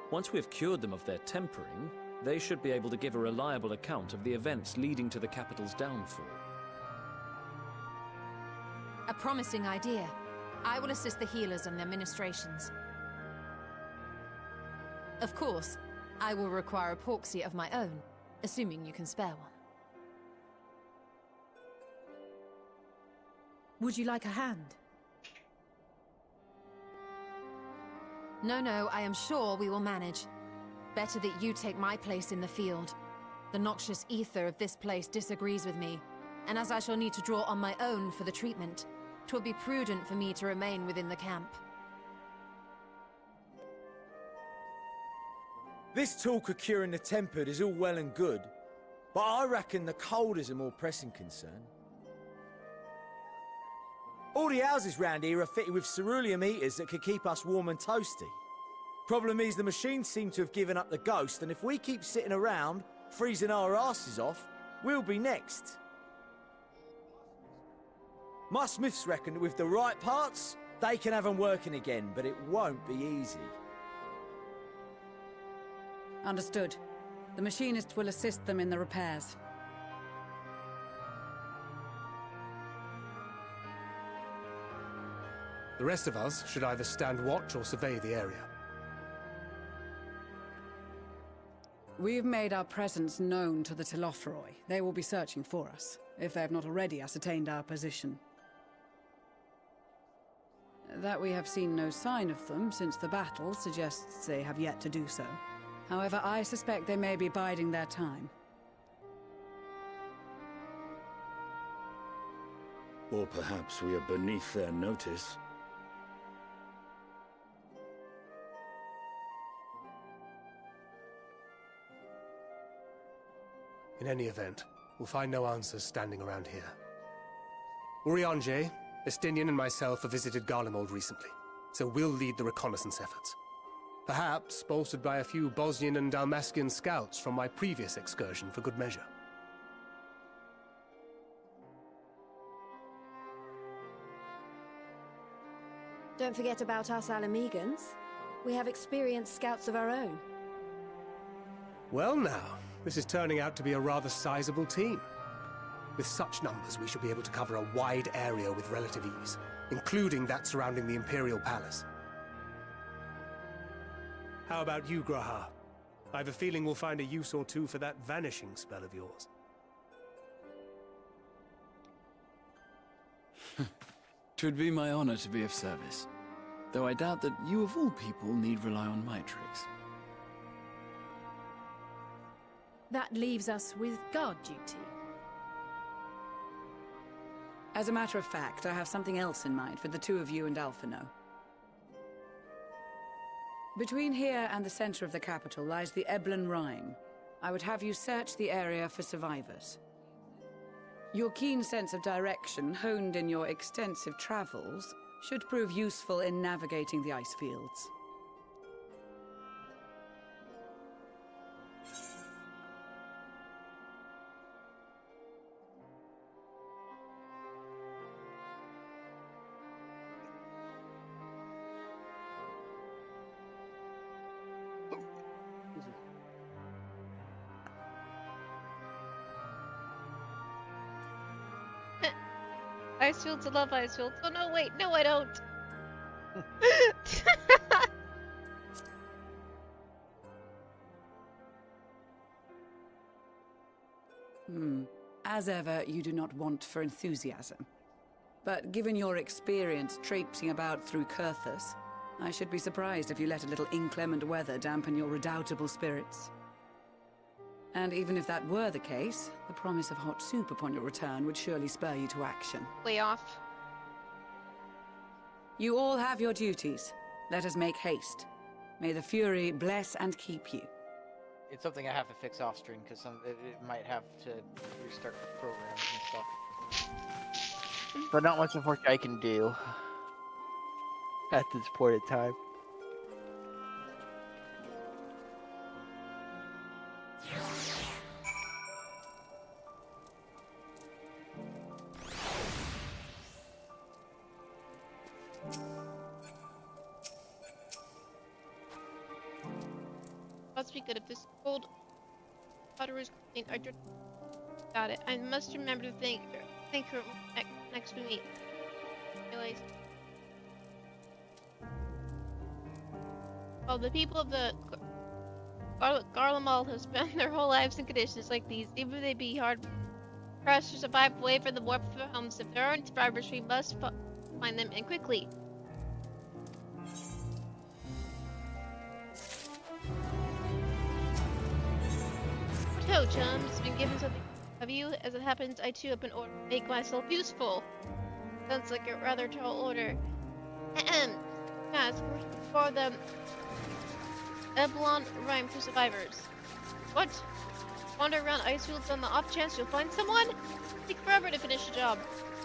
Once we have cured them of their tempering, they should be able to give a reliable account of the events leading to the capital's downfall. A promising idea. I will assist the healers in their ministrations. Of course, I will require a porksy of my own, assuming you can spare one. Would you like a hand? No, I am sure we will manage. Better that you take my place in the field. The noxious ether of this place disagrees with me, and as I shall need to draw on my own for the treatment, 'twill be prudent for me to remain within the camp. This talk of curing the tempered is all well and good, but I reckon the cold is a more pressing concern. All the houses round here are fitted with ceruleum heaters that could keep us warm and toasty. Problem is, the machines seem to have given up the ghost, and if we keep sitting around, freezing our asses off, we'll be next. My smiths reckon that with the right parts, they can have them working again, but it won't be easy. Understood. The machinist will assist them in the repairs. The rest of us should either stand watch or survey the area. We've made our presence known to the Telophoroi. They will be searching for us, if they have not already ascertained our position. That we have seen no sign of them since the battle suggests they have yet to do so. However, I suspect they may be biding their time. Or perhaps we are beneath their notice. In any event, we'll find no answers standing around here. Urianger, Estinian and myself have visited Garlemald recently, so we'll lead the reconnaissance efforts. Perhaps bolstered by a few Bosnian and Dalmatian scouts from my previous excursion for good measure. Don't forget about us Alamegans. We have experienced scouts of our own. Well now, this is turning out to be a rather sizable team. With such numbers, we should be able to cover a wide area with relative ease, including that surrounding the Imperial Palace. How about you, Graha? I have a feeling we'll find a use or two for that vanishing spell of yours. Twould be my honor to be of service, though I doubt that you of all people need rely on my tricks. That leaves us with guard duty. As a matter of fact, I have something else in mind for the two of you and Alphino. Between here and the center of the capital lies the Eblan Rhine. I would have you search the area for survivors. Your keen sense of direction, honed in your extensive travels, should prove useful in navigating the ice fields. Icefields, I love Icefields. Oh no, wait, no I don't. As ever, you do not want for enthusiasm. But given your experience traipsing about through Kurthus, I should be surprised if you let a little inclement weather dampen your redoubtable spirits. And even if that were the case, the promise of hot soup upon your return would surely spur you to action. Way off. You all have your duties. Let us make haste. May the Fury bless and keep you. It's something I have to fix off stream because it might have to restart the programs and stuff. But not much unfortunately I can do at this point in time. Must be good if this cold water is clean. I just got it. I must remember to thank her next we meet. Realize. Well, the people of the Garlemald have spent their whole lives in conditions like these. Even if they be hard pressed to survive away from the warmth of their homes, if there aren't survivors, we must find them, and quickly. So, chums, been given something of you. As it happens, I too have been ordered to make myself useful. Sounds like a rather tall order. Ask for the Eblon rhyme for survivors. What? Wander around Icefields on the off chance you'll find someone? Take forever to finish the job.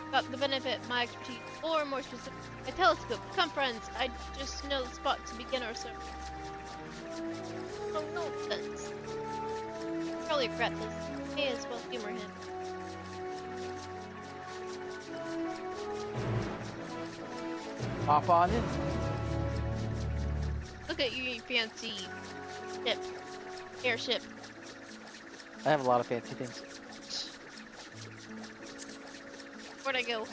About the benefit, my expertise, or more specific, a telescope. Come, friends. I just know the spot to begin our search. Oh, nonsense. Probably regret this. May as well humor him. Hop on in. Look at your fancy ship. Airship. I have a lot of fancy things. Where'd I go?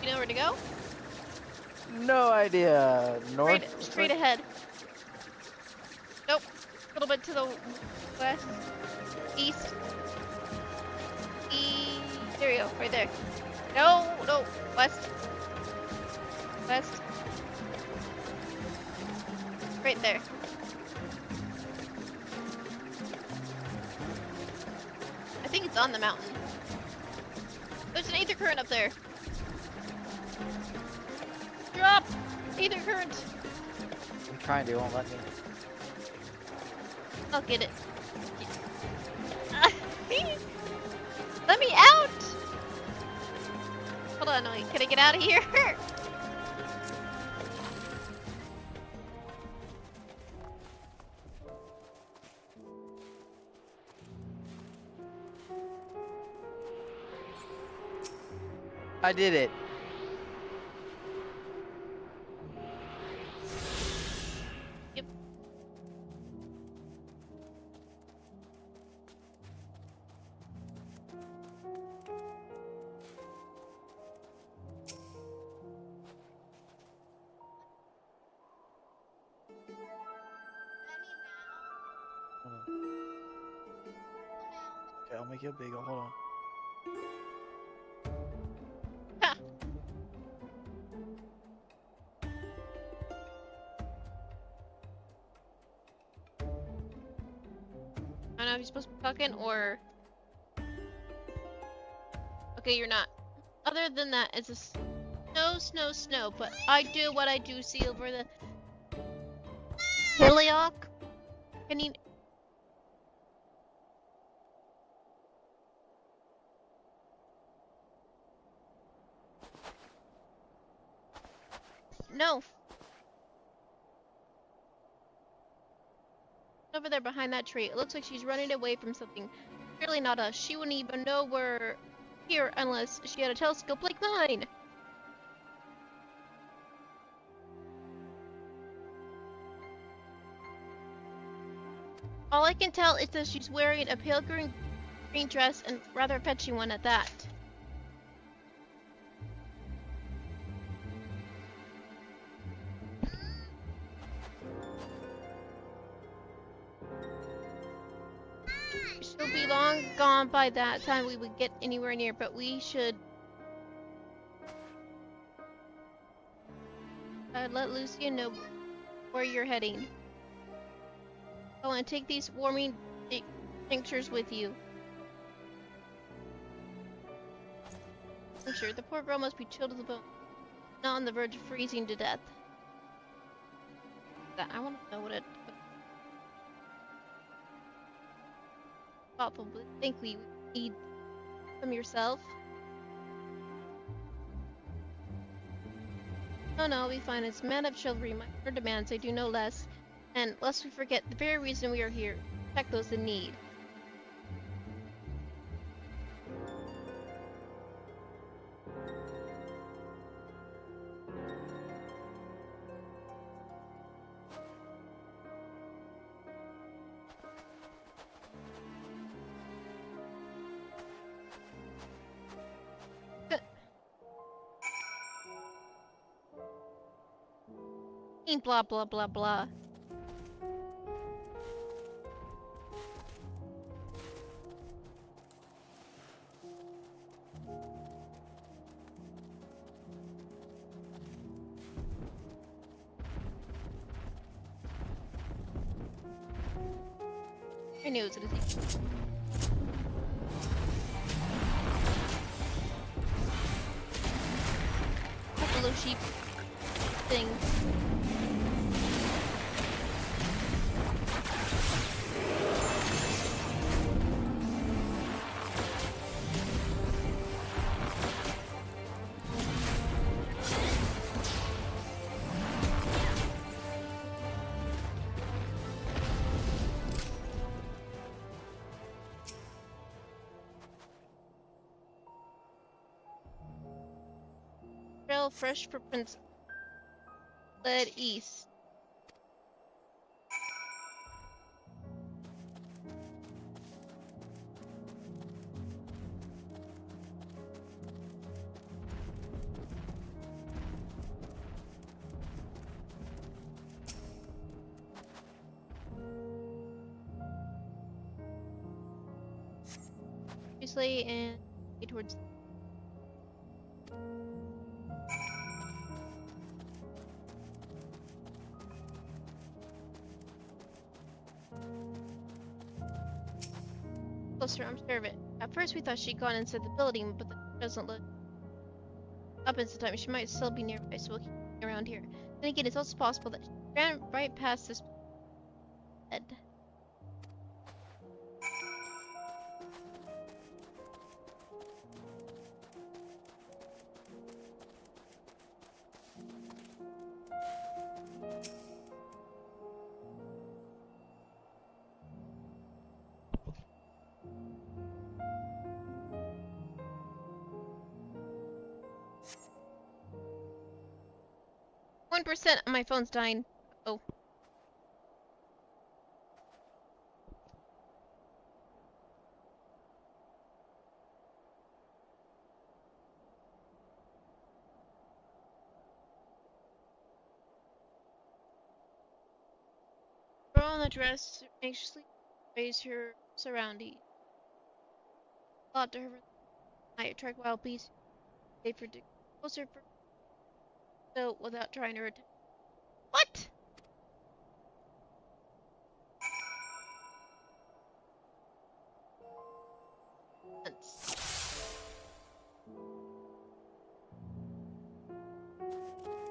You know where to go? No idea. North? Straight ahead. Nope. A little bit to the west. East. There we go. Right there. No. West. West. Right there. I think it's on the mountain. There's an aether current up there. Drop! Aether current! I'm trying to, it won't let me. I'll get it. Let me out! Hold on, can I get out of here? I did it. Yep. Okay, I'll make it bigger. Hold on. I don't know if you're supposed to be talking or... Okay, you're not. Other than that, it's a snow, but I do what I do see over the... Hilliok? Can you... No. Over there behind that tree. It looks like she's running away from something. Clearly not us. She wouldn't even know we're here unless she had a telescope like mine. All I can tell is that she's wearing a pale green dress and rather fetchy one at that. She'll be long gone by that time we would get anywhere near, but we should let Lucia know where you're heading. Oh, and take these warming tinctures with you. I'm sure the poor girl must be chilled to the bone, not on the verge of freezing to death. I want to know what it. Probably think we need some yourself. No, no, we find it's men of chivalry. My her demands I do no less. And lest we forget the very reason we are here, protect those in need. Blah blah blah blah. I knew it was gonna take buffalo sheep things. Fresh footprints led east. Obviously, and towards. Closer, I'm sure of it. At first we thought she'd gone inside the building, but that doesn't look up in time. She might still be nearby, so we'll keep around here. Then again, it's also possible that she ran right past this bed. %, my phone's dying. Oh. Girl on the dress anxiously surveys her surroundings. Thought to her, I attract wild beasts. They predict closer for so without trying to attack. What?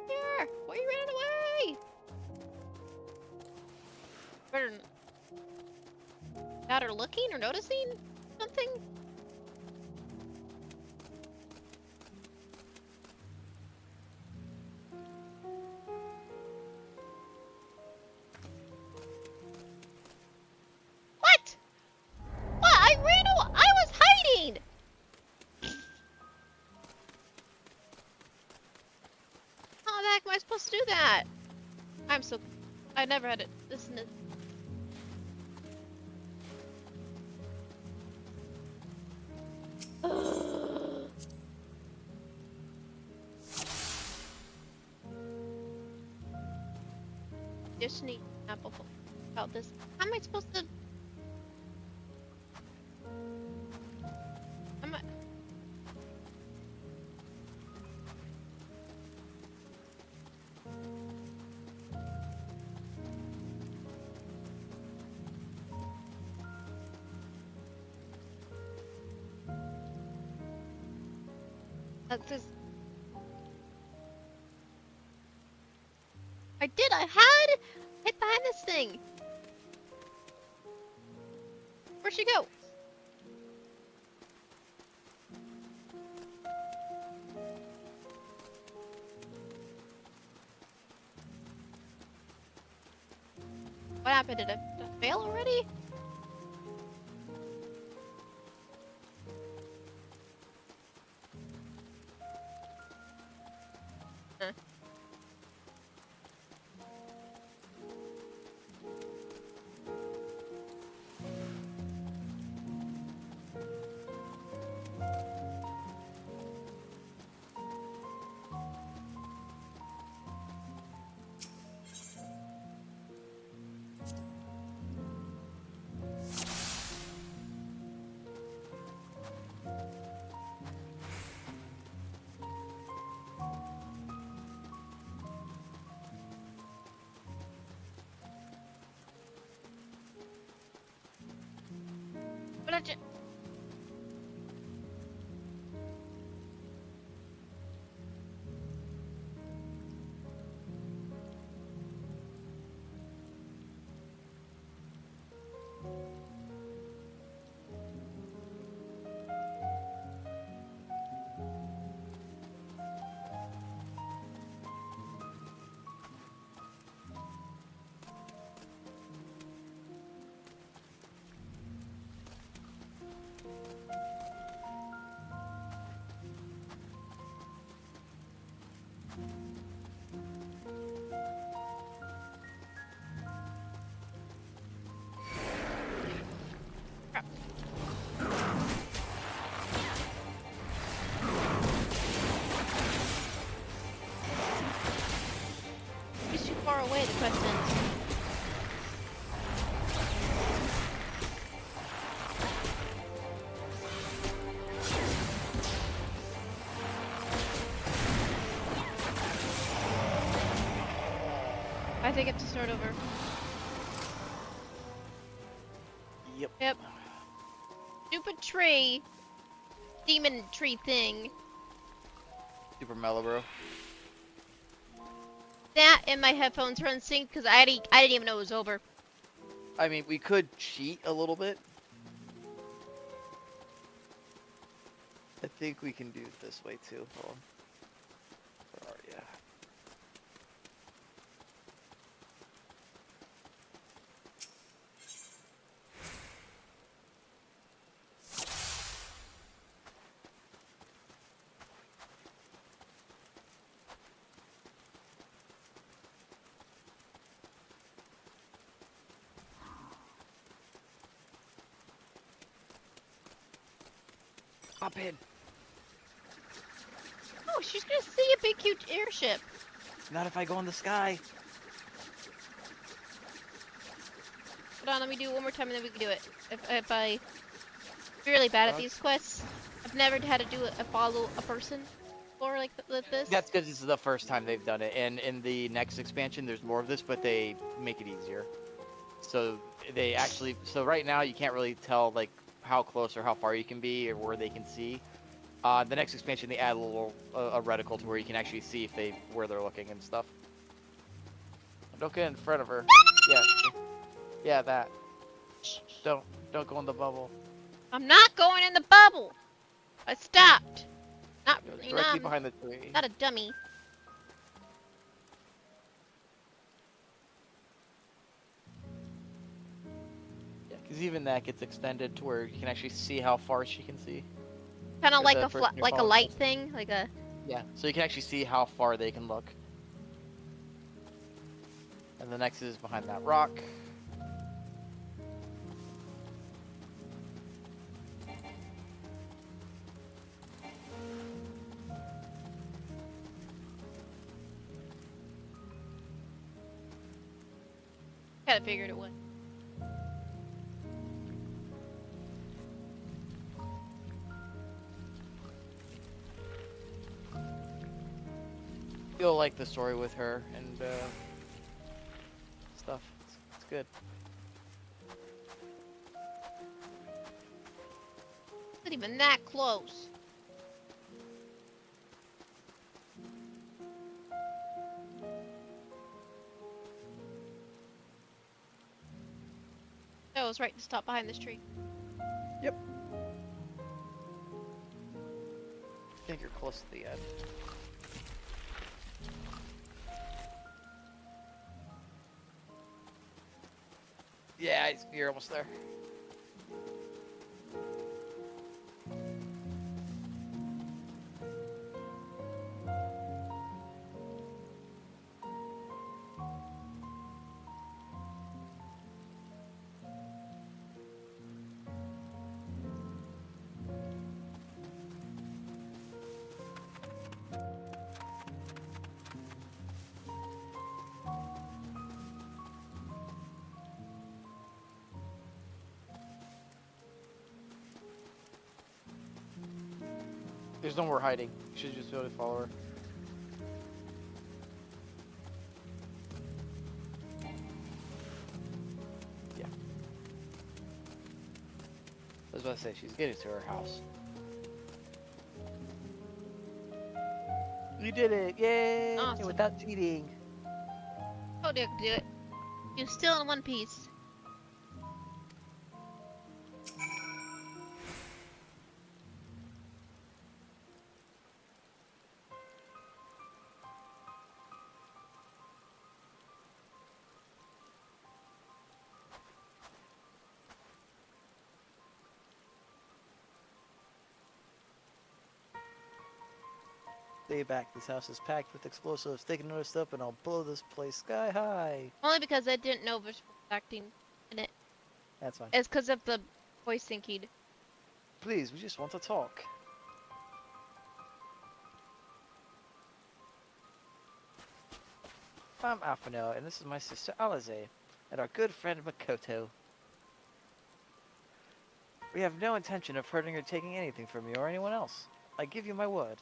Here! Why you ran away? Better got her looking or noticing something? To do that. I'm so I never had it. This is just need apple about this. How am I supposed to Just... I had hit behind this thing. Where'd she go? What happened? Did it fail already? Huh. But I just... He's too far away, the question is. I think it's to start over. Yep. Yep. Stupid tree. Demon tree thing. Super mellow, bro. That and my headphones are unsynced because I didn't even know it was over. I mean, we could cheat a little bit. I think we can do it this way too. Hold on. Where are ya? Hop in. Oh, she's gonna see a big, huge airship. Not if I go in the sky. Hold on, let me do it one more time and then we can do it. If I'm really bad at these quests. I've never had to do a follow a person before like this. That's because this is the first time they've done it, and in the next expansion there's more of this, but they make it easier. So they actually, so right now you can't really tell like how close or how far you can be or where they can see. The next expansion they add a little a reticle to where you can actually see if where they're looking and stuff. Don't get in front of her. Yeah, yeah, that. Don't go in the bubble. I'm not going in the bubble. I stopped. Not really. Directly behind the tree. Not a dummy. Yeah, because even that gets extended to where you can actually see how far she can see. Kind of like a light thing, like a. Yeah, so you can actually see how far they can look. And the next is behind that rock. Kinda figured it would. You'll like the story with her and stuff. It's good. Not even that close. I was right to stop behind this tree. Yep. I think you're close to the end. Yeah, you're almost there. There's no more hiding. You should just be able to follow her. Yeah. I was about to say, she's getting to her house. You did it! Yay! Awesome. Without cheating. Oh, you can do it. You're still in one piece. Stay back. This house is packed with explosives. Take another step and I'll blow this place sky high. Only because I didn't know visual acting in it. That's fine. It's because of the voice syncing. Please, we just want to talk. I'm Afino, and this is my sister Alize, and our good friend Makoto. We have no intention of hurting or taking anything from you or anyone else. I give you my word.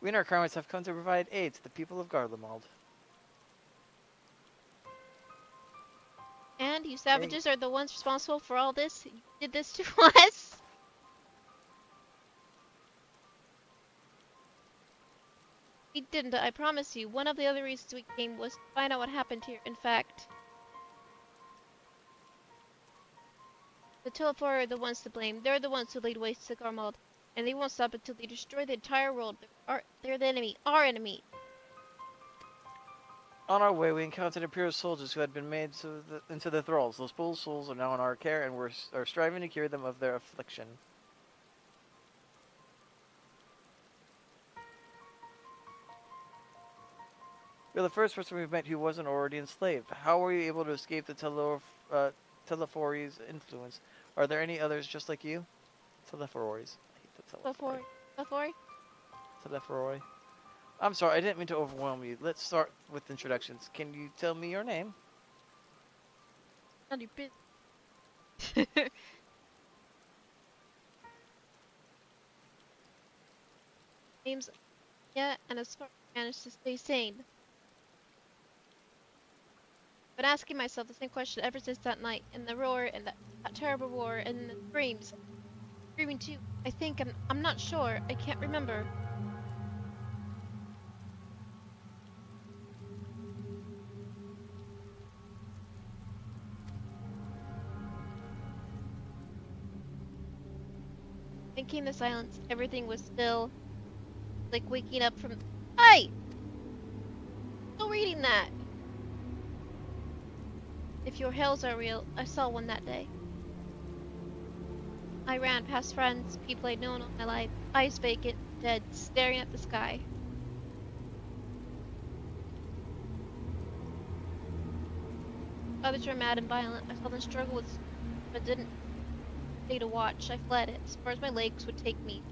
We and our cronies have come to provide aid to the people of Garlemald. And you savages are the ones responsible for all this? You did this to us? We didn't, I promise you. One of the other reasons we came was to find out what happened here. In fact, the Telefor are the ones to blame. They're the ones who laid waste to Garlemald. And they won't stop until they destroy the entire world. They're the enemy. Our enemy. On our way, we encountered Imperial soldiers who had been made into the thralls. Those poor souls are now in our care, and are striving to cure them of their affliction. You're the first person we've met who wasn't already enslaved. How were you able to escape the Telefori's influence? Are there any others just like you? Telefori's. I hate the Telefori. Telefori? Teleforoi. I'm sorry, I didn't mean to overwhelm you. Let's start with introductions. Can you tell me your name? None of your business. Name's and as far as I managed to stay sane. Been asking myself the same question ever since that night, and the roar, and that terrible roar, and the screams. Screaming too. I think I'm not sure. I can't remember. Then came the silence. Everything was still. Like waking up from. Hey! Still reading that. If your hells are real, I saw one that day. I ran past friends, people I'd known all my life, eyes vacant, dead, staring at the sky. Others were mad and violent. I saw them struggle with, but didn't stay to watch. I fled it, as far as my legs would take me.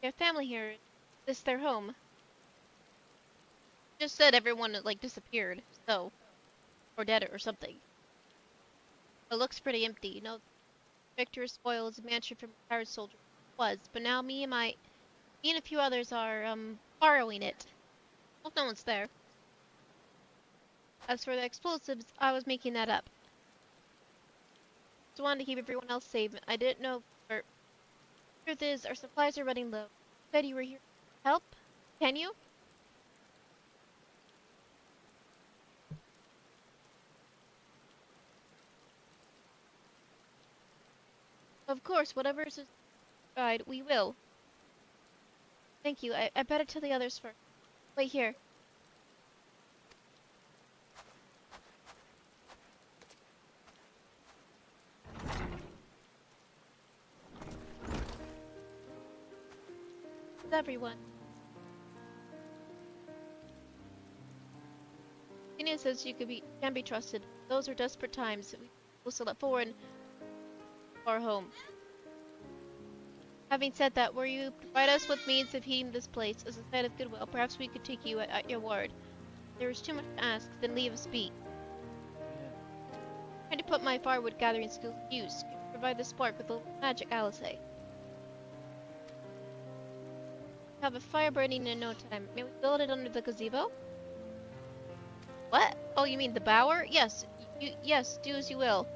You have family here. Is this their home? Just said everyone like disappeared, so or dead or something. It looks pretty empty, you know. Victor spoils a mansion from retired soldiers was, but now me and a few others are borrowing it. Hope no one's there. As for the explosives, I was making that up. Just wanted to keep everyone else safe. I didn't know for... Truth is, our supplies are running low. You said you were here to help? Can you? Of course, whatever is right, we will. Thank you. I better tell the others first. Wait here. Everyone. Tina says you can be trusted. Those are desperate times. We will still let foreign our home. Having said that, were you provide us with means of heating this place as a sign of goodwill, perhaps we could take you at your word. There is too much to ask, then leave us be. Trying to put my firewood gathering skills to use. Can you provide the spark with a little magic, Alice? Have a fire burning in no time. May we build it under the gazebo? What? Oh, you mean the bower? Yes. Yes, do as you will.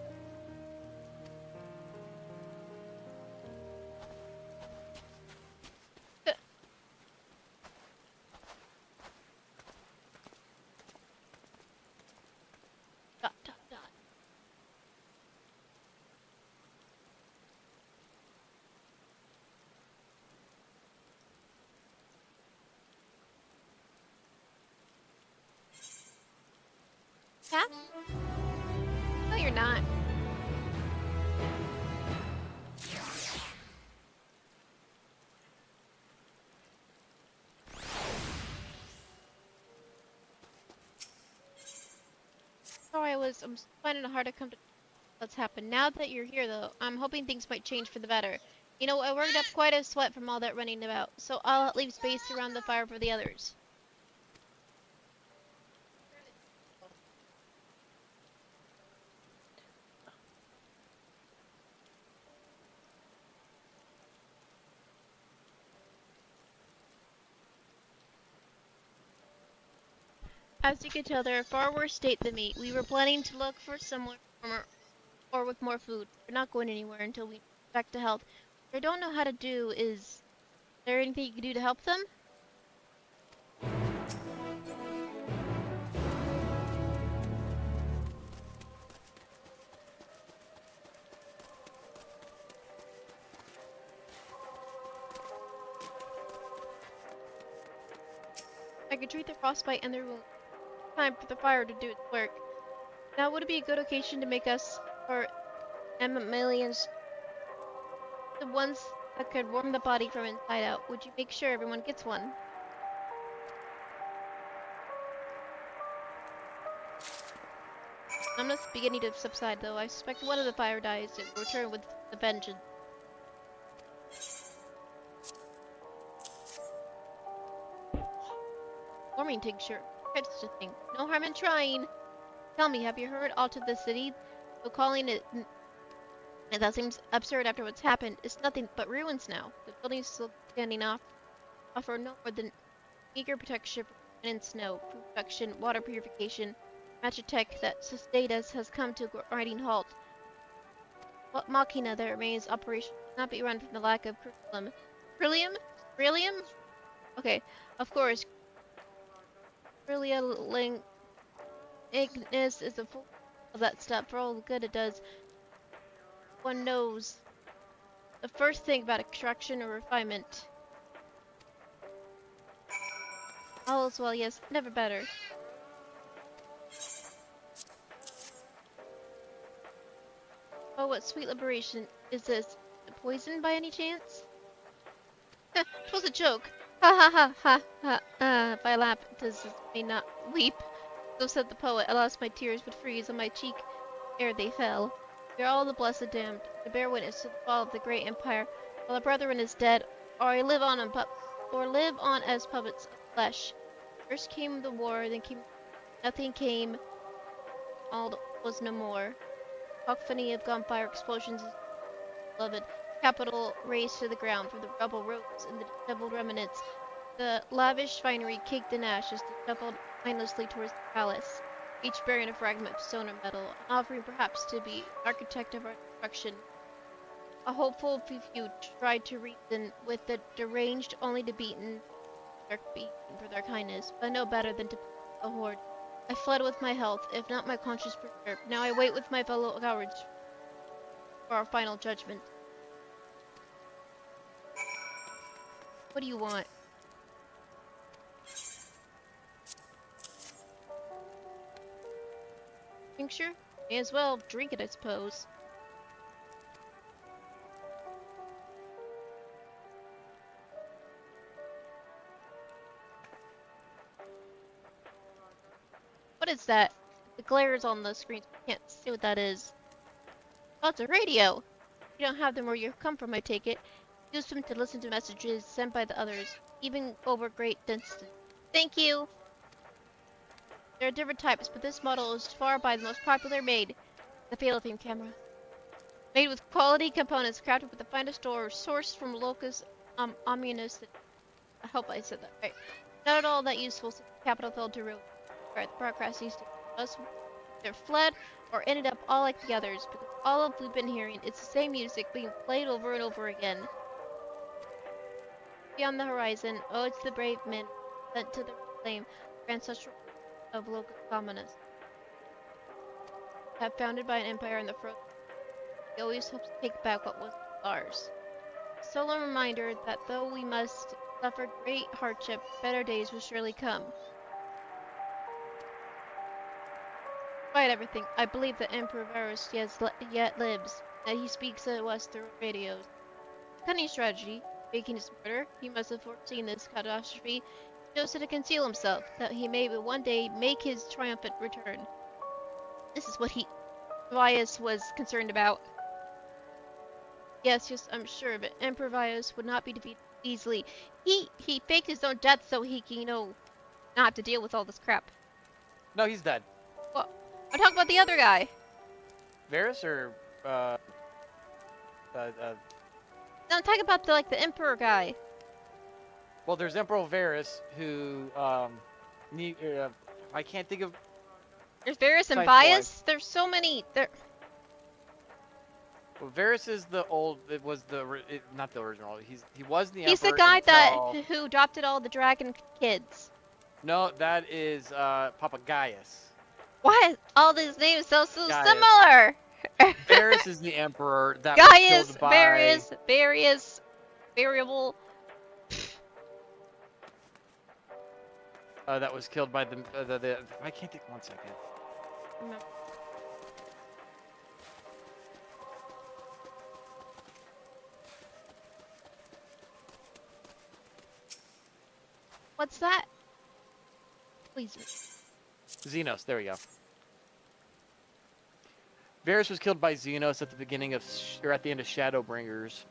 Huh? No, you're not. Sorry, I'm finding it hard to come to what's happened. Now that you're here, though, I'm hoping things might change for the better. You know, I worked up quite a sweat from all that running about, so I'll leave space around the fire for the others. As you can tell, they're a far worse state than me. We were planning to look for somewhere warmer or with more food. We're not going anywhere until we get back to health. What I don't know how to do is there anything you can do to help them? I could treat the frostbite and there will be time for the fire to do its work. Now would it be a good occasion to make us, or millions, the ones that could warm the body from inside out? Would you make sure everyone gets one? I'm just beginning to subside, though. I suspect one of the fire dies and will return with the vengeance. Warming tincture. Tried such a thing. No harm in trying. Tell me, have you heard aught of the city? So calling it... And that seems absurd after what's happened. It's nothing but ruins now. The buildings still standing off offer no more than eager protection in snow, production, water purification. Magic tech that sustained us has come to a grinding halt. What machina that remains operational cannot be run from the lack of curriculum. Beryllium? Okay, of course. Beryllium Ignis is a full of that stuff for all the good it does. One knows the first thing about extraction or refinement. All is well, yes, never better. Oh, what sweet liberation is this? Poison by any chance? 'Twas a joke. Ha ha ha ha ha. If I laugh, does may not weep. So said the poet. Alas, my tears would freeze on my cheek ere they fell. We are all the blessed damned, to bear witness to the fall of the great empire, while a brethren is dead, or I live on as puppets of flesh. First came the war, then came nothing came, all was no more. Cacophony of gunfire explosions is beloved. Capital razed to the ground from the rubble rose and the disheveled remnants. The lavish finery caked in ashes disheveled mindlessly towards the palace. each bearing a fragment of stone or metal, an offering perhaps to be architect of our destruction. A hopeful few tried to reason with the deranged, only to be beaten for their kindness, but no better than to a horde. I fled with my health, if not my conscience perturbed. Now I wait with my fellow cowards for our final judgment. What do you want? Tincture? May as well drink it, I suppose. What is that? The glare is on the screen. Can't see what that is. Oh, it's a radio! You don't have them where you come from, I take it. Use them to listen to messages sent by the others, even over great distance. Thank you! There are different types, but this model is far by the most popular made, the Fatal Theme camera. Made with quality components, crafted with the finest ore, sourced from locus omnius. I hope I said that right. Not at all that useful since the capital fell to ruin. The broadcast used to us either fled or ended up all like the others, because all of we've been hearing, it's the same music being played over and over again. Beyond the horizon, oh, it's the brave men sent to the flame, ancestral of local communists. Have founded by an empire in the frozen. We always hope to take back what was ours. A solemn reminder that though we must suffer great hardship, better days will surely come. Despite everything, I believe that Emperor Varus yet lives, that he speaks to us through radios. Cunning strategy, faking his murder, he must have foreseen this catastrophe, chosen to conceal himself, that he may one day make his triumphant return. This is what Vius was concerned about. Yes, I'm sure of it. Emperor Vius would not be defeated easily. He faked his own death so he can, not have to deal with all this crap. No, he's dead. Well, I'm talking about the other guy. Varus or No, I'm talking about the Emperor guy. Well, there's Emperor Varus who I can't think of. There's Varus and Vius. There's so many. Well, Varus is the old. It was not the original. He was the. He's Emperor the guy until... who adopted all the dragon kids. No, that is Papa Gaius. Why is all these names so similar? Varus is the emperor that Gaius, was killed by... Various, variable. That was killed by the I can't think. 1 second. What's that? Please. Xenos. There we go. Varus was killed by Xenos at the beginning of, or at the end of Shadowbringers.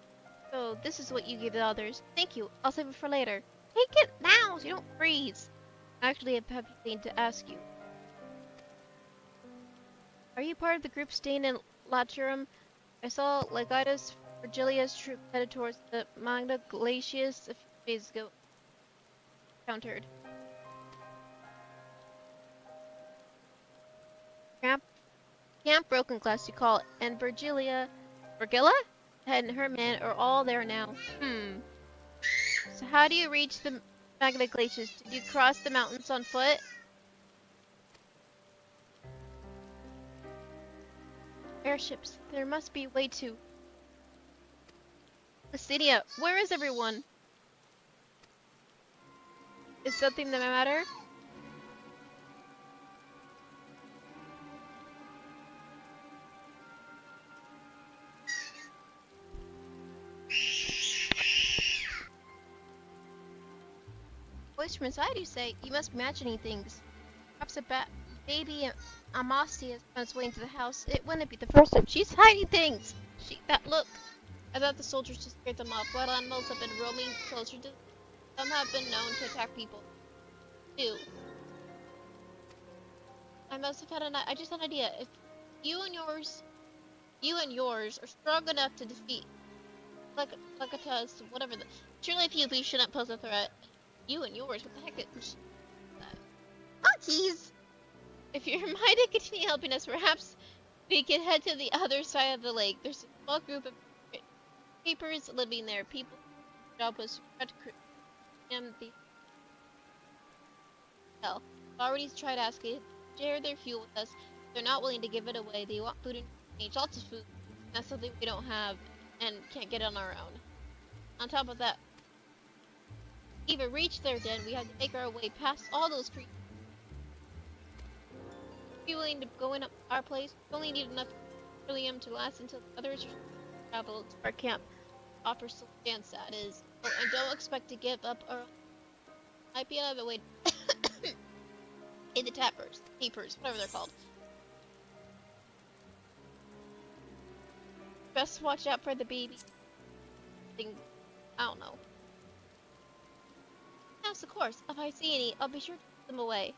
So this is what you give the others. Thank you. I'll save it for later. Take it now so you don't freeze. Actually, I have a thing to ask you. Are you part of the group staying in Laturum? I saw Legatus Virgilia's troop headed towards the Magna Glacius a few days ago. Countered. Camp Broken Glass, you call it, and Virgilla and her men are all there now. So how do you reach the Magna Glaciers? Did you cross the mountains on foot? Airships. There must be a way to... Lucidia, where is everyone? Is something the matter? Voice from inside, you say? You must be imagining things. Perhaps a baby Amasia is on its way into the house. It wouldn't be the first time. She's hiding things! That look! I thought the soldiers just scared them off. Wild animals have been roaming closer to... Some have been known to attack people. Too. I must have had I just had an idea. If you and yours are strong enough to defeat Legatus, whatever surely if you shouldn't pose a threat. You and yours, what the heck is that? Monkeys! If you're minded to continue helping us, perhaps we can head to the other side of the lake. There's a small group of keepers living there. People job was to try to them the hell. Already tried asking to share their fuel with us. They're not willing to give it away. They want food and exchange, lots of food. That's something we don't have and can't get on our own. On top of that, to even reach their den, we have to make our way past all those creatures. Be willing to go in our place? We only need enough helium to last until the others travel to our camp. Offer still chance that is. Oh, and don't expect to give up or might be another way in the tapers, whatever they're called. Best watch out for the baby thing. I don't know. Yes, of course. If I see any, I'll be sure to put them away.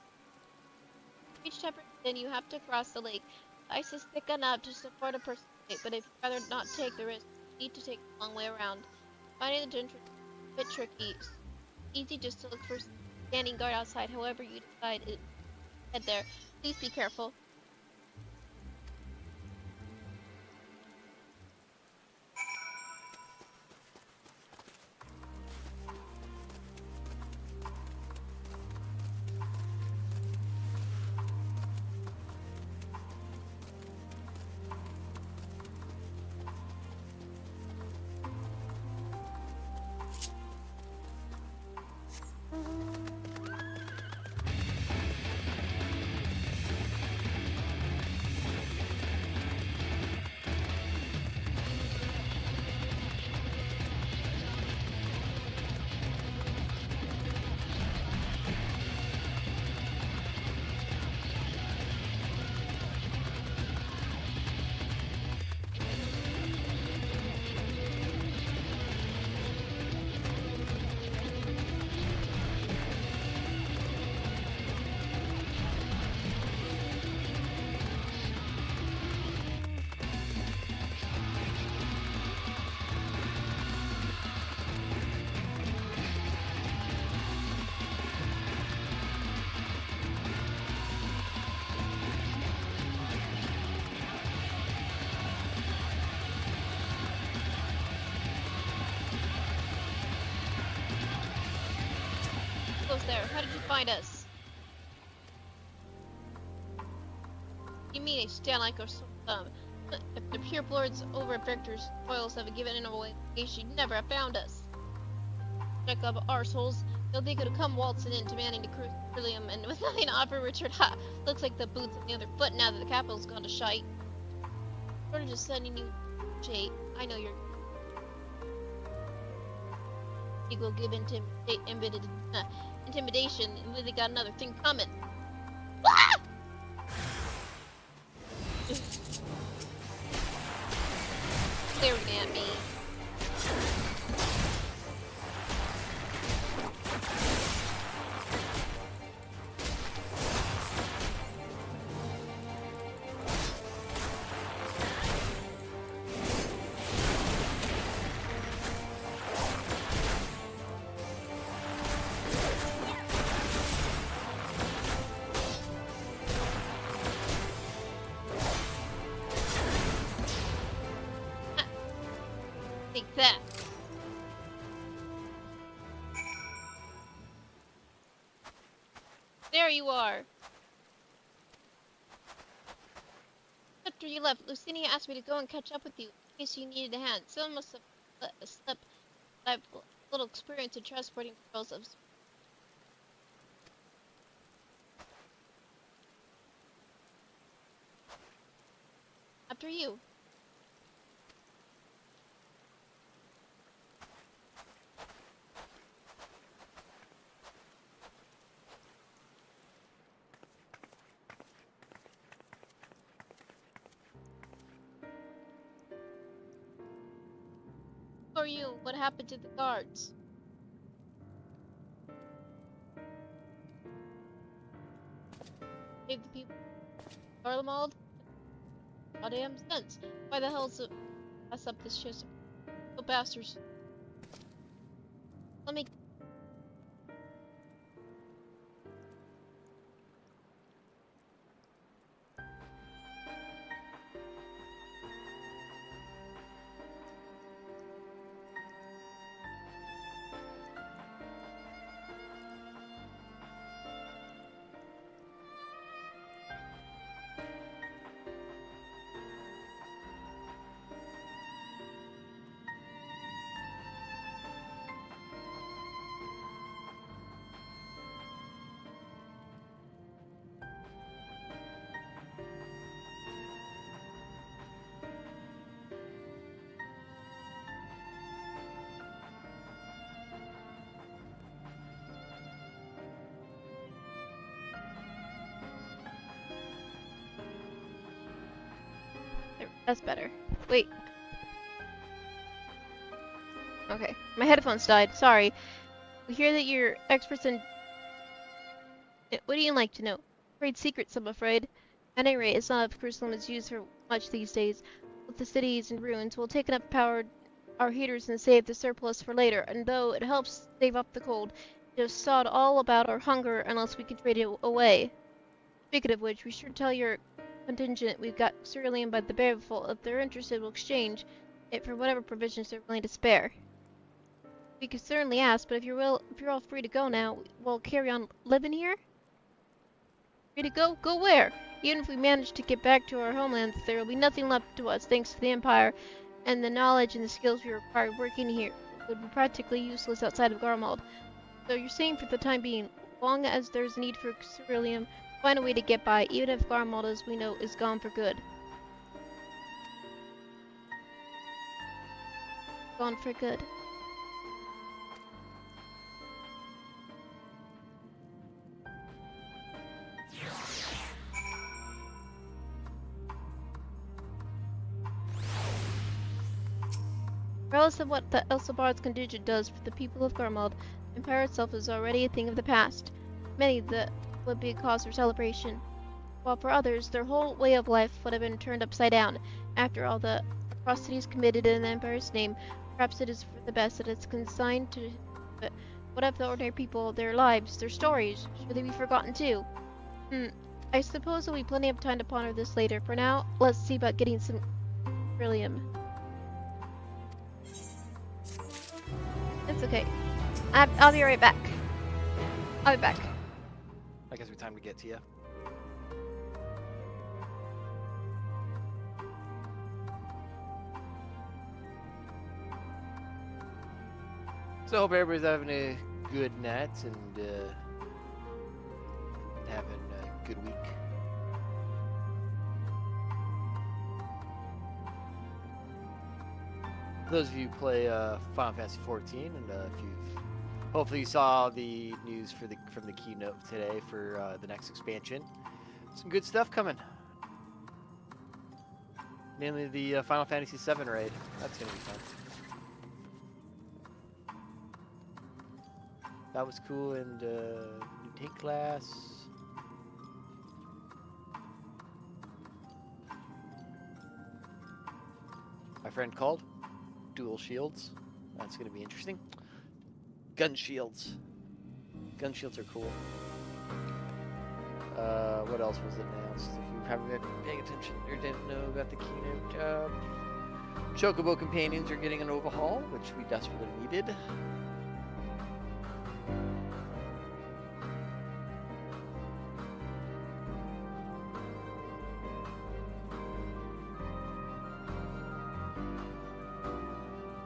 Reach Tapper, then you have to cross the lake. Ice is thick enough to support a person, but if you'd rather not take the risk, you need to take a long way around. Finding the entrance is a bit tricky. It's easy just to look for standing guard outside. However you decide to head there, please be careful. There. How did you find us? You mean a stand like or if the pure bloods over at Victor's spoils have given it away, you'd never have found us. Check up arseholes. They'll think it'll come waltzing in, demanding to cruise Trillium, and with nothing to offer Richard, ha! Looks like the boot's on the other foot now that the capital's gone to shite. Sort of just sending you, Jay. I know you're. You will give intimidation, and really got another thing coming. Ah! Staring at me. Take that. There you are. After you left, Lucinia asked me to go and catch up with you in case you needed a hand. Someone must have let a slip. I have little experience in transporting girls of. After you. Who are you? What happened to the guards? Save the people. Garlemald? Goddamn sense. Why the hell's it mess up this shit? Oh, bastards. Let me. That's better. Wait. Okay, my headphones died. Sorry. We hear that you're experts in... What do you like to know? Trade secrets, I'm afraid. At any rate, it's not if Jerusalem is used for much these days. With the cities in ruins, we'll take up our heaters and save the surplus for later. And though it helps save up the cold, it has sawed all about our hunger unless we can trade it away. Speaking of which, we should tell your contingent we've got cerulean by the barrelful. If they're interested, we'll exchange it for whatever provisions they're willing to spare. We could certainly ask, but if you're all free to go now, we'll carry on living here? Free to go? Go where? Even if we manage to get back to our homelands, there will be nothing left to us thanks to the Empire, and the knowledge and the skills we require working here would be practically useless outside of Garlemald. So you're saying for the time being, long as there's a need for cerulean, find a way to get by, even if Garlemald, as we know, is gone for good. Gone for good. Regardless of what the Elsabar's contingent does for the people of Garlemald, the Empire itself is already a thing of the past. Many that would be a cause for celebration, while for others, their whole way of life would have been turned upside down. After all the atrocities committed in the Empire's name, perhaps it is for the best that it's consigned to... But what of the ordinary people, their lives, their stories? Should they be forgotten too? I suppose there'll be plenty of time to ponder this later. For now, let's see about getting some beryllium. It's okay. I'll be right back. I'll be back. I guess we time to get to you. So I hope everybody's having a good night and having a good week. Those of you who play Final Fantasy 14, and if you've hopefully you saw the news for from the keynote today for the next expansion, some good stuff coming. Namely the Final Fantasy 7 raid. That's gonna be fun. That was cool, and new tank class. My friend called. Dual shields. That's going to be interesting. Gun shields. Gun shields are cool. What else was announced? If you haven't been paying attention or didn't know about the keynote, Chocobo companions are getting an overhaul, which we desperately needed.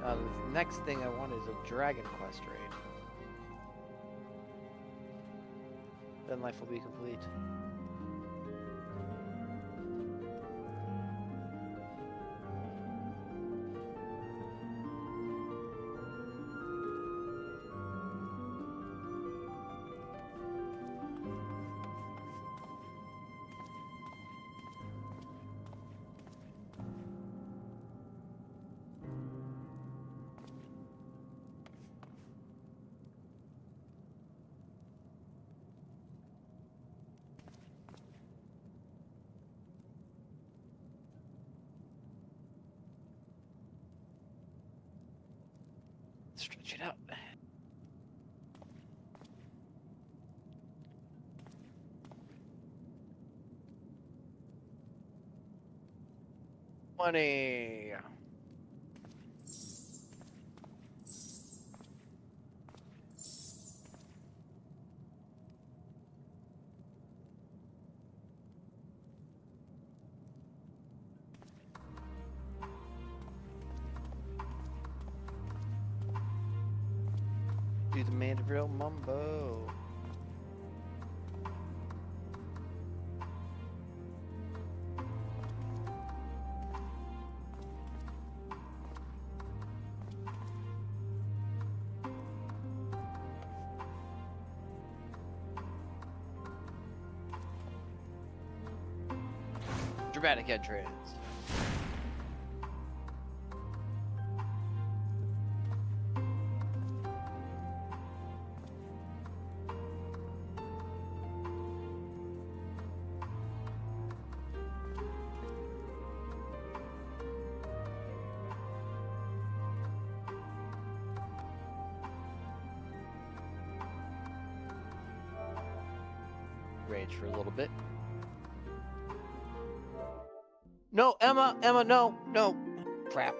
The next thing I want is a Dragon Quest raid. Then life will be complete. Stretch it out. Money. Do the Mandeville Mumbo. Dramatic entrance. rage for a little bit. No, Emma, no. Crap.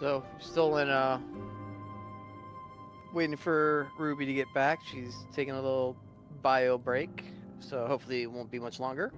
So, still in, waiting for Ruby to get back. She's taking a little bio break, so hopefully it won't be much longer.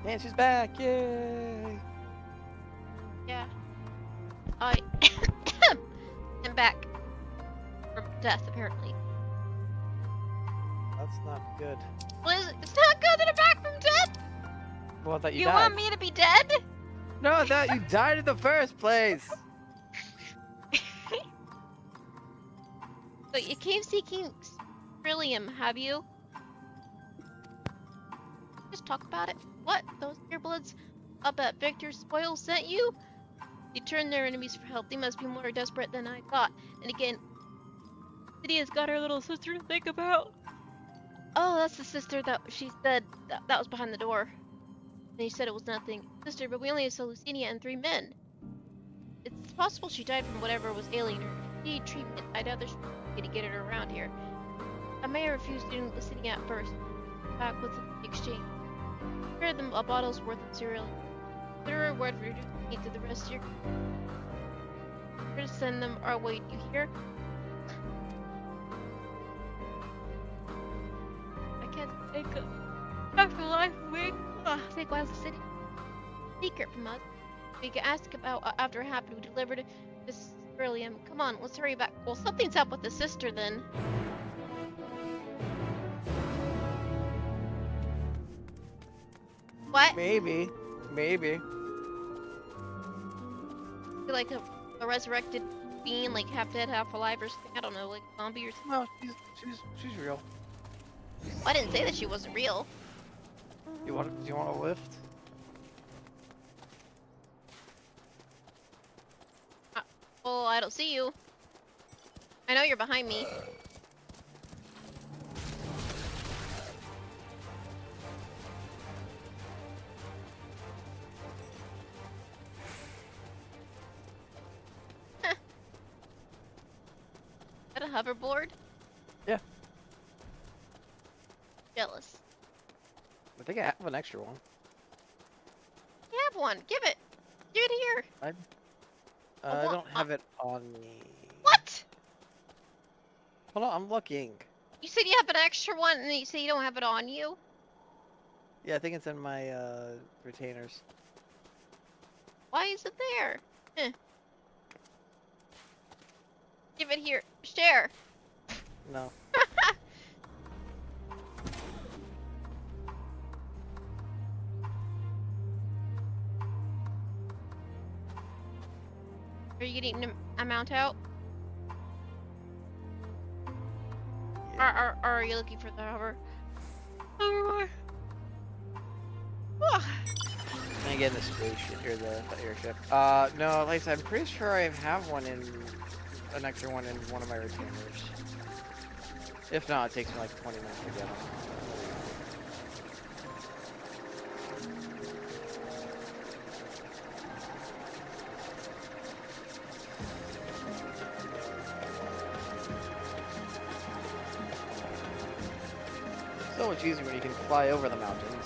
And she's back! Yay! Yeah. I am back from death, apparently. That's not good. Well, it's not good that I'm back from death! Well, I thought you You died. want me to be dead? No, I thought you died in the first place! So you came seeking beryllium, have you? Just talk about it. What? Those earbloods up at Victor's Spoil sent you? You turned their enemies for help. They must be more desperate than I thought. And again, Lydia's got her little sister to think about. Oh, that's the sister that she said that was behind the door. And he said it was nothing. Sister, but we only saw Lucinia and 3 men. It's possible she died from whatever was ailing her. If she needed treatment, I doubt there's a way to get her around here. I may have refused doing Lucinia at first. Back with the exchange. Spare them a bottle's worth of cereal. Consider a reward for your duty to the rest of your... Here to send them our way, you hear? I can't take a after life wait. Take why the city secret from us. We can ask about after it happened. We delivered this beryllium. Come on, let's hurry back. Well, something's up with the sister then. What? Maybe. Maybe. You're like a resurrected being, like half dead, half alive, or something. I don't know, like a zombie or something. No, she's real. I didn't say that she wasn't real. Do you want a lift? Well, I don't see you. I know you're behind me. Is that a hoverboard? Yeah. Jealous. I think I have an extra one. You have one. Give it. Give it here. I don't have it on me. What? Hold on, I'm looking. You said you have an extra one, and then you say you don't have it on you? Yeah, I think it's in my retainers. Why is it there? Give it here. Share. No. Are you getting a mount out? Yeah. Or are you looking for the hover? Hoverboard. Can I get in the spaceship or the airship? No, like I said, I'm pretty sure I have one in an extra one in one of my retainers. If not, it takes me like 20 minutes to get them. So much easier when you can fly over the mountains.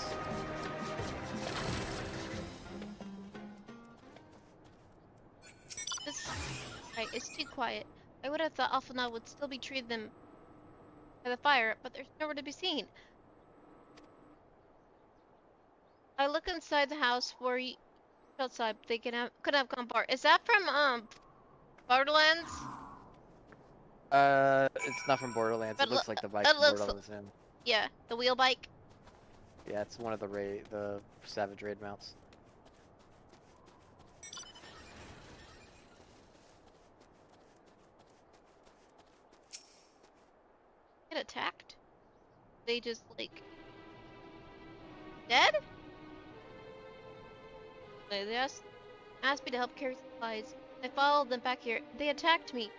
Right, it's too quiet. I would have thought Alphana would still be treating them by the fire, but there's nowhere to be seen. I look inside the house for you outside, but they could have gone far. Is that from Borderlands? It's not from Borderlands. But it looks like the bike it from looks Borderlands in. Yeah, the wheel bike. Yeah, it's one of the Savage Raid mounts. Get attacked? They just like dead? They asked me to help carry supplies. I followed them back here. They attacked me.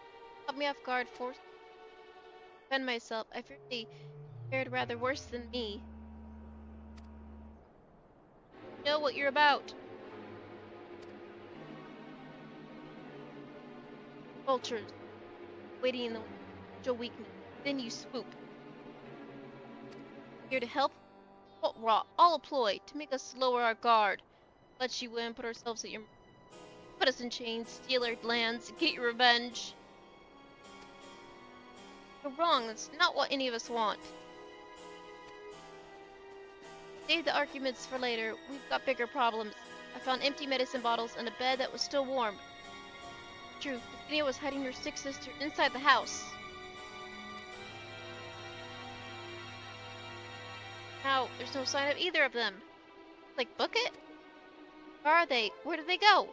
Caught me off guard, forced me to defend myself. I fear they fared rather worse than me. You know what you're about. Vultures, waiting in the window, weakness. Then you swoop. Here to help? What rot? All a ploy to make us lower our guard. Let you win, put ourselves at your... Put us in chains, steal our lands, get your revenge. You're wrong, that's not what any of us want. Save the arguments for later. We've got bigger problems. I found empty medicine bottles and a bed that was still warm. True, Athenia was hiding her sick sister inside the house. Now, there's no sign of either of them. Like, book it? Where are they? Where did they go?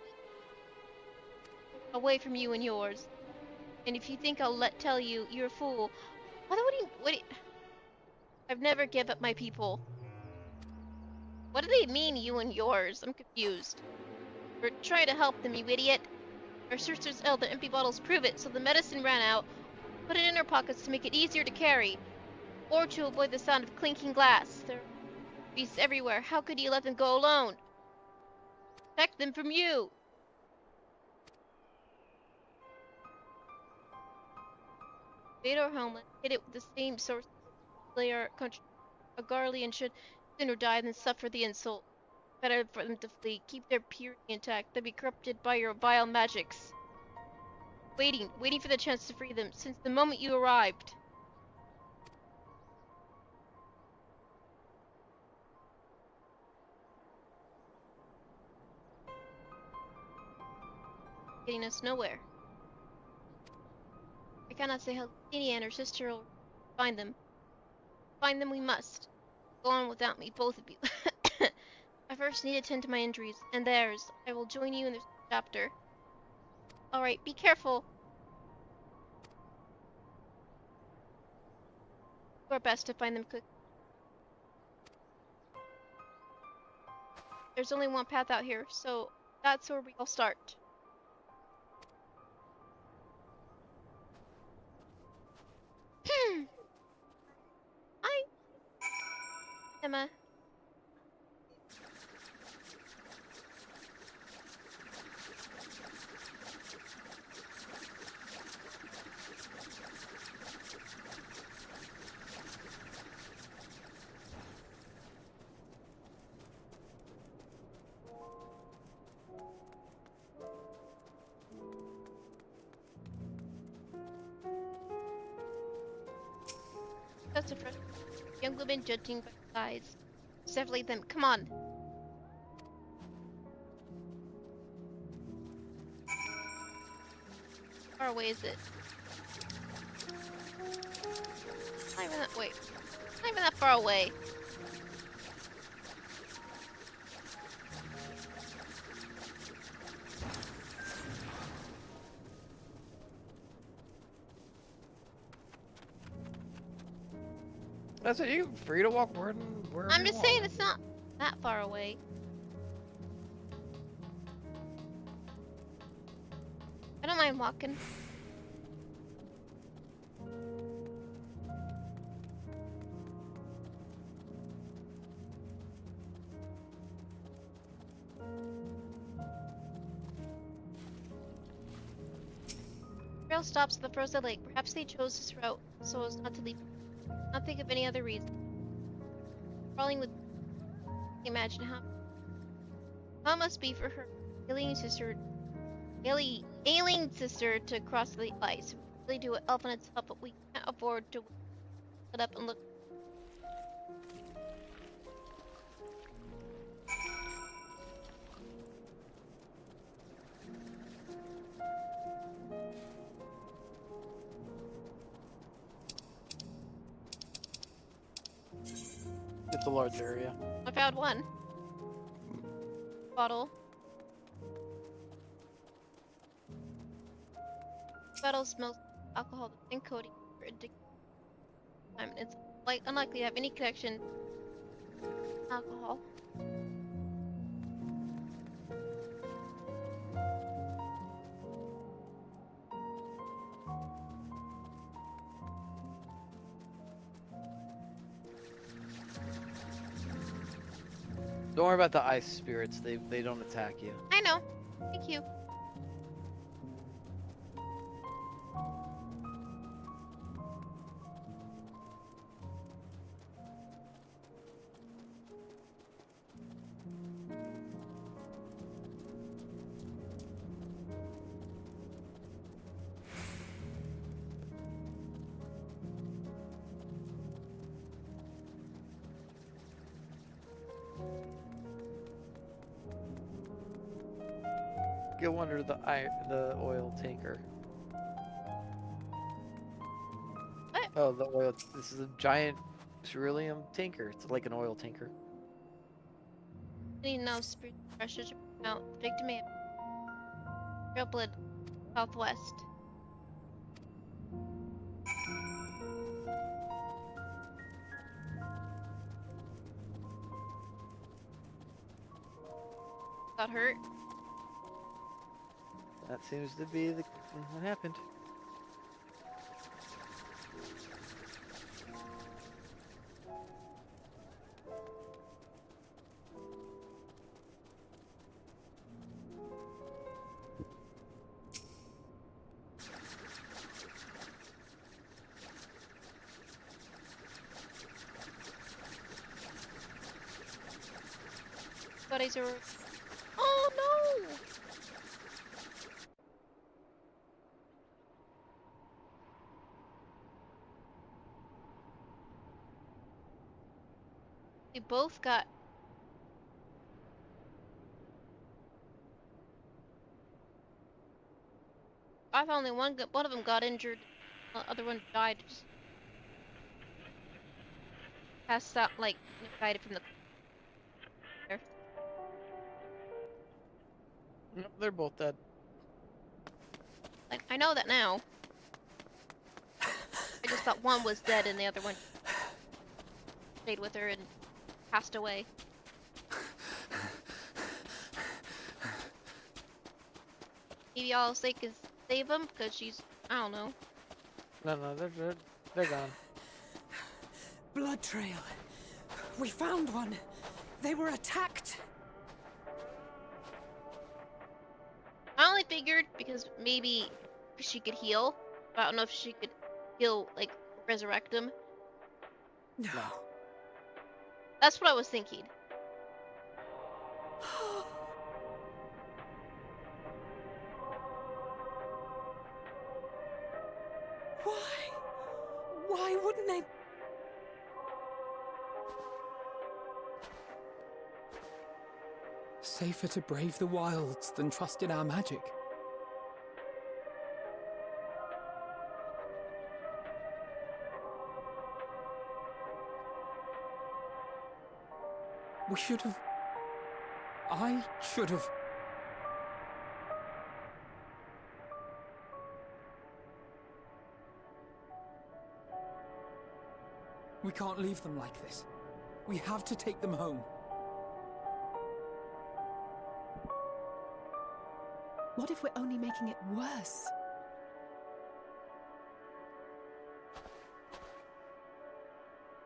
Away from you and yours. And if you think I'll tell you, you're a fool. What do you... I've never given up my people. What do they mean, you and yours? I'm confused. We're trying to help them, you idiot. Our sisters ill, the empty bottles prove it, so the medicine ran out. Put it in our pockets to make it easier to carry. Or to avoid the sound of clinking glass. There are beasts everywhere. How could you let them go alone? Protect them from you. Invade our homeland, hit it with the same source slay our country. A Garlean should sooner die than suffer the insult. Better for them to flee. Keep their purity intact. They'll be corrupted by your vile magics. Waiting for the chance to free them, since the moment you arrived. Getting us nowhere. I cannot say how Athenia and her sister will find them. Find them we must. Go on without me, both of you. I first need to tend to my injuries, and theirs. I will join you in this chapter. Alright, be careful. Do our best to find them quick. There's only one path out here, so that's where we all start. Hi, Emma. That's a fresh young woman judging by size. Separate them. Come on. How far away is it? Not even that. Wait. Not even that far away. That's it. You're free to walk wherever I'm you just want. saying it's not that far away. I don't mind walking. Trail stops at the frozen lake. Perhaps they chose this route so as not to leave. Not think of any other reason. Crawling with imagine how it must be for her alien sister to cross the ice. We really do what elephants help, but we can't afford to sit up and look. It's a large area. I found one bottle. Bottle smells like alcohol and coating for addictive. It's unlikely to have any connection to alcohol. Don't worry about the ice spirits. They don't attack you. I know. Thank you. Go under the oil tanker. What? Oh, the oil. This is a giant cerulean tanker. It's like an oil tanker. Any no spirit pressures out. Victim man. Upland, southwest. Got hurt. That seems to be what happened. Bodies are. Oh no! They both got. I thought only one of them got injured. The other one died. Just passed out, like died from the. Nope, they're both dead. Like I know that now. I just thought one was dead and the other one stayed with her and passed away. Maybe all I'll say is save them because she's, I don't know. No, they're gone. Blood trail. We found one. They were attacked. I only figured because maybe she could heal. But I don't know if she could heal, like, resurrect them. No. That's what I was thinking. Why wouldn't they? Safer to brave the wilds than trust in our magic. We should have... I should have... We can't leave them like this. We have to take them home. What if we're only making it worse?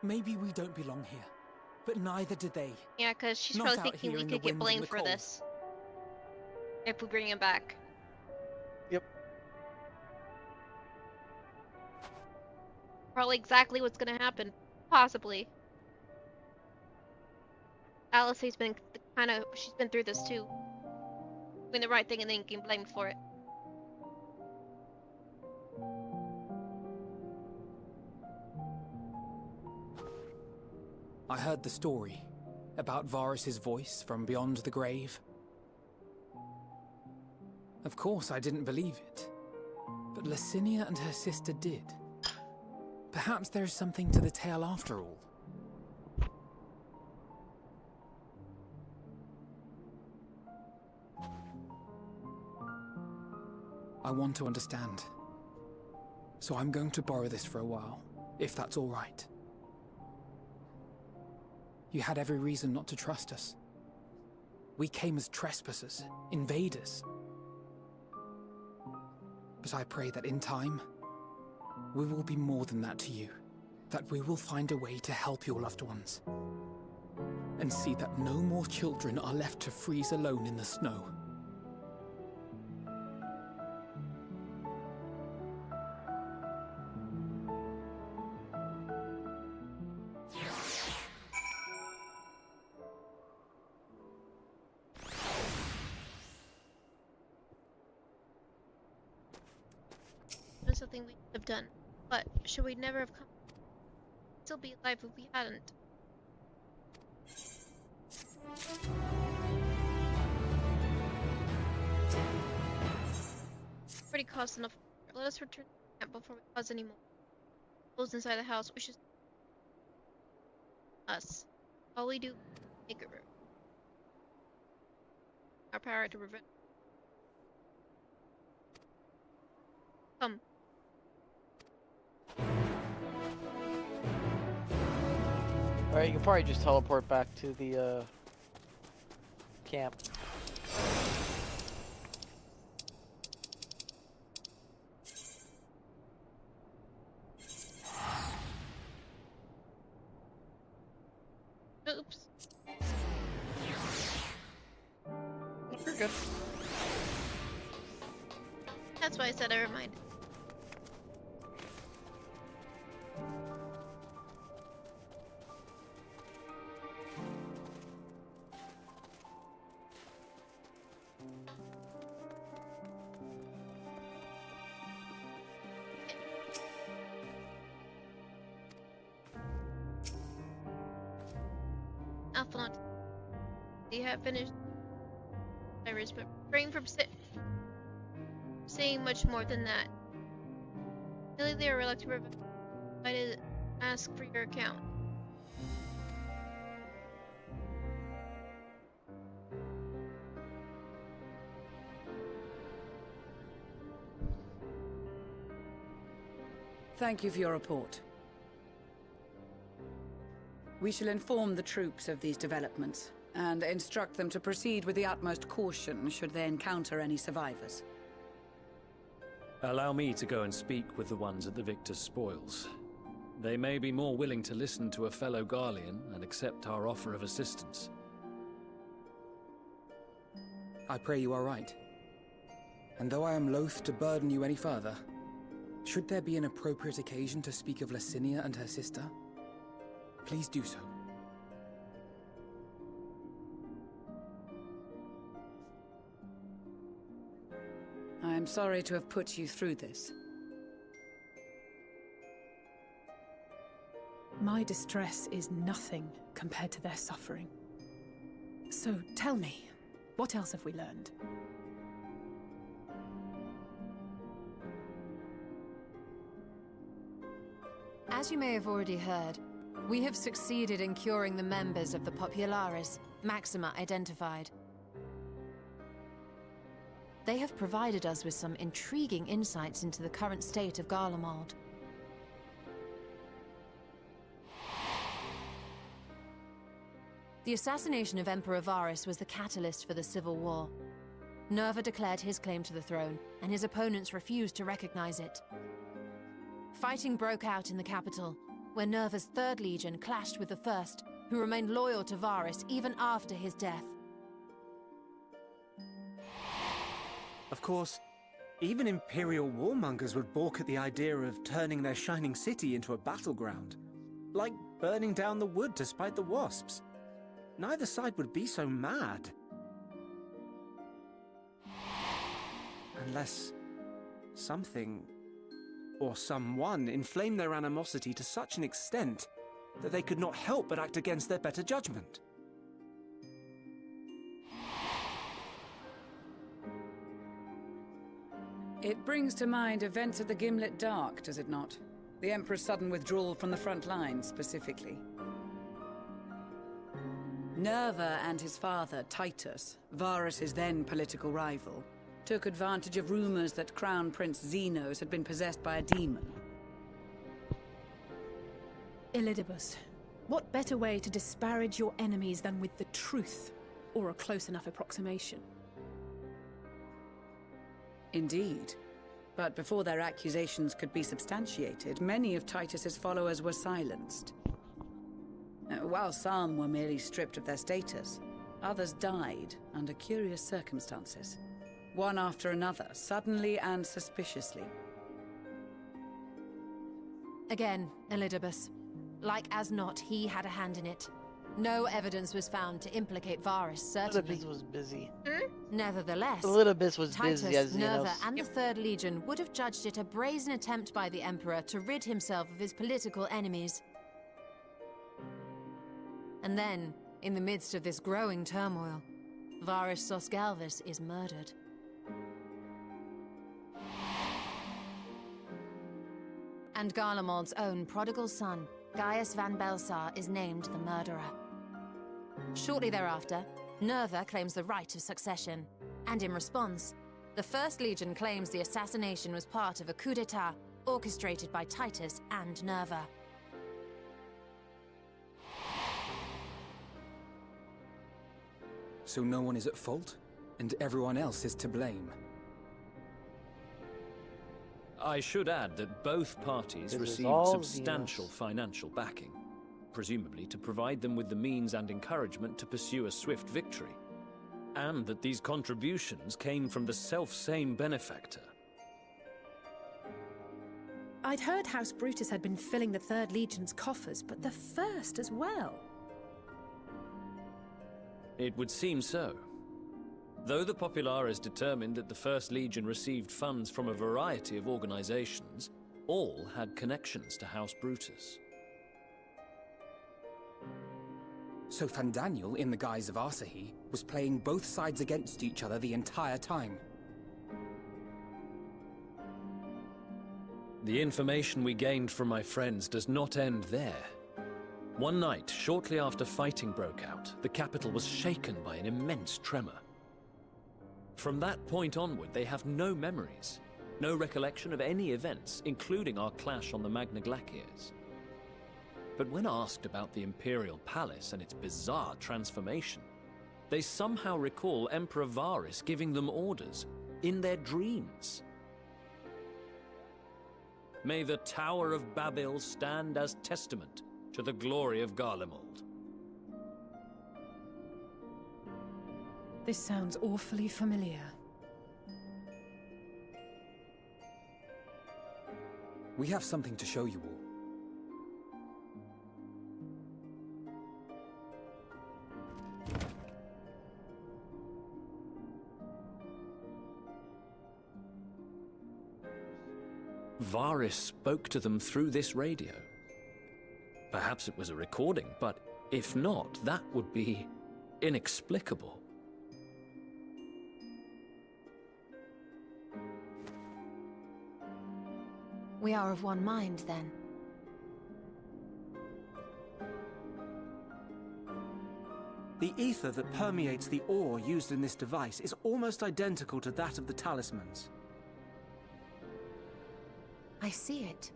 Maybe we don't belong here, but neither do they. Yeah, because she's Not probably out thinking here we in could the get wind and blamed the for cold. this. If we bring him back. Yep. Probably exactly what's gonna happen. Possibly. Alice has been she's been through this too. Doing the right thing and then getting blamed for it. I heard the story about Varus's voice from beyond the grave. Of course, I didn't believe it, but Licinia and her sister did. Perhaps there is something to the tale after all. I want to understand, so I'm going to borrow this for a while, if that's all right. You had every reason not to trust us. We came as trespassers, invaders. But I pray that in time, we will be more than that to you. That we will find a way to help your loved ones. And see that no more children are left to freeze alone in the snow. That's something we could have done. But should we never have come? Still be alive if we hadn't. already caused enough. Let us return to the camp before we cause any more. Those inside the house wishes us. All we do, make it our power to prevent. Come. Alright, you can probably just teleport back to the camp. Oops. You're good. That's why I said I reminded. Alphalon, you have finished Iris, but refrain from saying much more than that. Really, they are reluctant to ask for your account. Thank you for your report. We shall inform the troops of these developments, and instruct them to proceed with the utmost caution should they encounter any survivors. Allow me to go and speak with the ones at the victor's spoils. They may be more willing to listen to a fellow Garlean and accept our offer of assistance. I pray you are right. And though I am loath to burden you any further, should there be an appropriate occasion to speak of Licinia and her sister, please do so. I am sorry to have put you through this. My distress is nothing compared to their suffering. So tell me, what else have we learned? As you may have already heard, we have succeeded in curing the members of the Populares, Maxima identified. They have provided us with some intriguing insights into the current state of Garlemald. The assassination of Emperor Varus was the catalyst for the civil war. Nerva declared his claim to the throne, and his opponents refused to recognize it. Fighting broke out in the capital, where Nerva's 3rd Legion clashed with the 1st, who remained loyal to Varus even after his death. Of course, even Imperial warmongers would balk at the idea of turning their shining city into a battleground. Like burning down the wood to spite the wasps. Neither side would be so mad. Unless something or someone inflamed their animosity to such an extent that they could not help but act against their better judgment. It brings to mind events at the Gimlet Dark, does it not? The Emperor's sudden withdrawal from the front lines, specifically. Nerva and his father, Titus, Varus's then political rival, took advantage of rumors that Crown Prince Zenos had been possessed by a demon. Elidibus, what better way to disparage your enemies than with the truth, or a close enough approximation? Indeed. But before their accusations could be substantiated, many of Titus's followers were silenced. While some were merely stripped of their status, others died under curious circumstances. One after another, suddenly and suspiciously. Again, Elidibus. Like as not, he had a hand in it. No evidence was found to implicate Varus, certainly. Elidibus was busy. Nevertheless, Elidibus was Titus, busy as Nerva, Zenos. and the 3rd Legion would have judged it a brazen attempt by the Emperor to rid himself of his political enemies. And then, in the midst of this growing turmoil, Varus Sosgalvis is murdered. And Garlemald's own prodigal son, Gaius van Belsar, is named the murderer. Shortly thereafter, Nerva claims the right of succession, and in response, the First Legion claims the assassination was part of a coup d'etat orchestrated by Titus and Nerva. So no one is at fault, and everyone else is to blame. I should add that both parties This is received all substantial financial backing, presumably to provide them with the means and encouragement to pursue a swift victory, and that these contributions came from the self-same benefactor. I'd heard House Brutus had been filling the Third Legion's coffers, but the First as well. It would seem so. Though the Populares determined that the First Legion received funds from a variety of organizations, all had connections to House Brutus. So Fandaniel, in the guise of Asahi, was playing both sides against each other the entire time. The information we gained from my friends does not end there. One night, shortly after fighting broke out, the capital was shaken by an immense tremor. From that point onward, they have no memories, no recollection of any events, including our clash on the Magna Glaciers. But when asked about the Imperial Palace and its bizarre transformation, they somehow recall Emperor Varus giving them orders in their dreams. May the Tower of Babel stand as testament to the glory of Garlemald. This sounds awfully familiar. We have something to show you all. Varus spoke to them through this radio. Perhaps it was a recording, but if not, that would be inexplicable. We are of one mind, then. The ether that permeates the ore used in this device is almost identical to that of the talismans. I see it.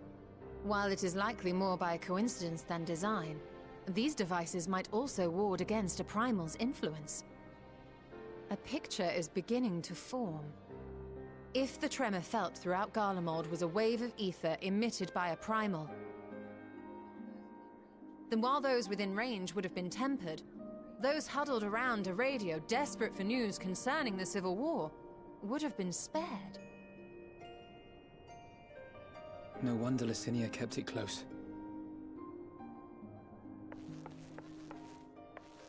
While it is likely more by coincidence than design, these devices might also ward against a primal's influence. A picture is beginning to form. If the tremor felt throughout Garlemald was a wave of ether emitted by a primal, then while those within range would have been tempered, those huddled around a radio desperate for news concerning the Civil War would have been spared. No wonder Licinia kept it close.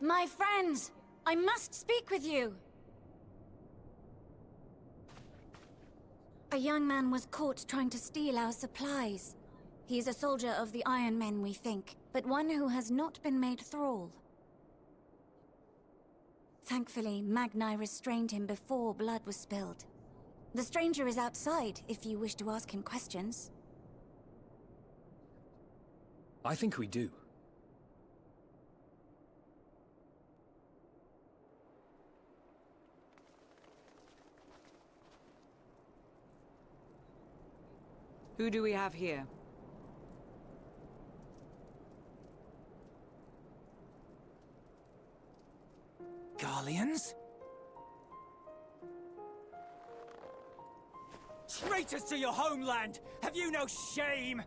My friends, I must speak with you. A young man was caught trying to steal our supplies. He is a soldier of the Iron Men, we think, but one who has not been made thrall. Thankfully, Magni restrained him before blood was spilled. The stranger is outside, if you wish to ask him questions. I think we do. Who do we have here? Garleans? Traitors to your homeland! Have you no shame?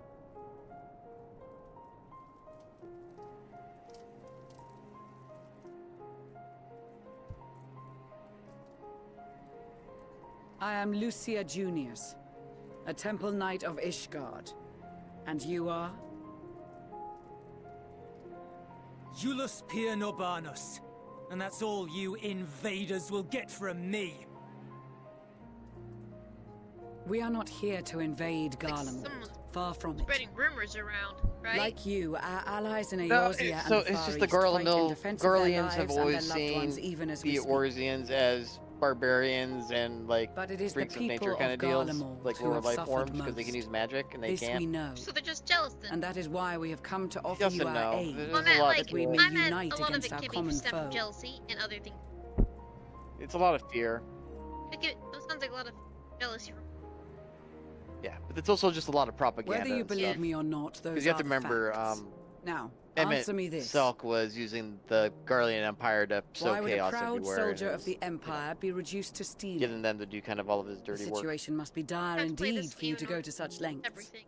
I am Lucia Junius, a Temple Knight of Ishgard. And you are? Iulus Pier Norbanus. And that's all you invaders will get from me. We are not here to invade Garlemald. Far from it. Spreading rumors around, right? Like you, our allies in No, Eorzea and so the it's Far just the East fight in Garlemald defense of their Garleans have lives and always their loved seen ones, even as we the speak. Eorzeans as barbarians and like But it is the freaks of nature people kind of of deals, Garlemald like who lower have life suffered forms, because they can most. use magic and they This can't. we know. So they're just jealous then. And that is why we have come to offer Yes you and our no. aid. There's Well, I a meant, lot like, that we may I meant unite a lot of against it our can be common stemmed from foe. jealousy and other things. It's a lot of fear. It sounds like a lot of jealousy. Yeah, but it's also just a lot of propaganda. Whether you and believe stuff. me or not, those Because you have are to the remember, facts. Now, Emmett answer me this. Selk was using the Garlean Empire to sow Why would a chaos proud everywhere. soldier and of the Empire be reduced to stealing? getting them to do kind of all of his The dirty work. situation must be dire Let's play indeed this for you to game go to such lengths. Everything.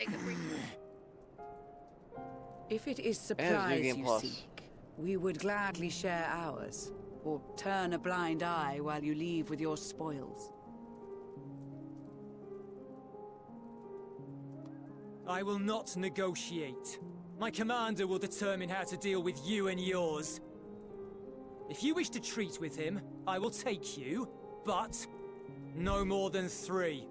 Take a break. If it is And it's New supplies Game you Plus. seek, we would gladly share ours, or turn a blind eye while you leave with your spoils. I will not negotiate. My commander will determine how to deal with you and yours. If you wish to treat with him, I will take you, but no more than 3.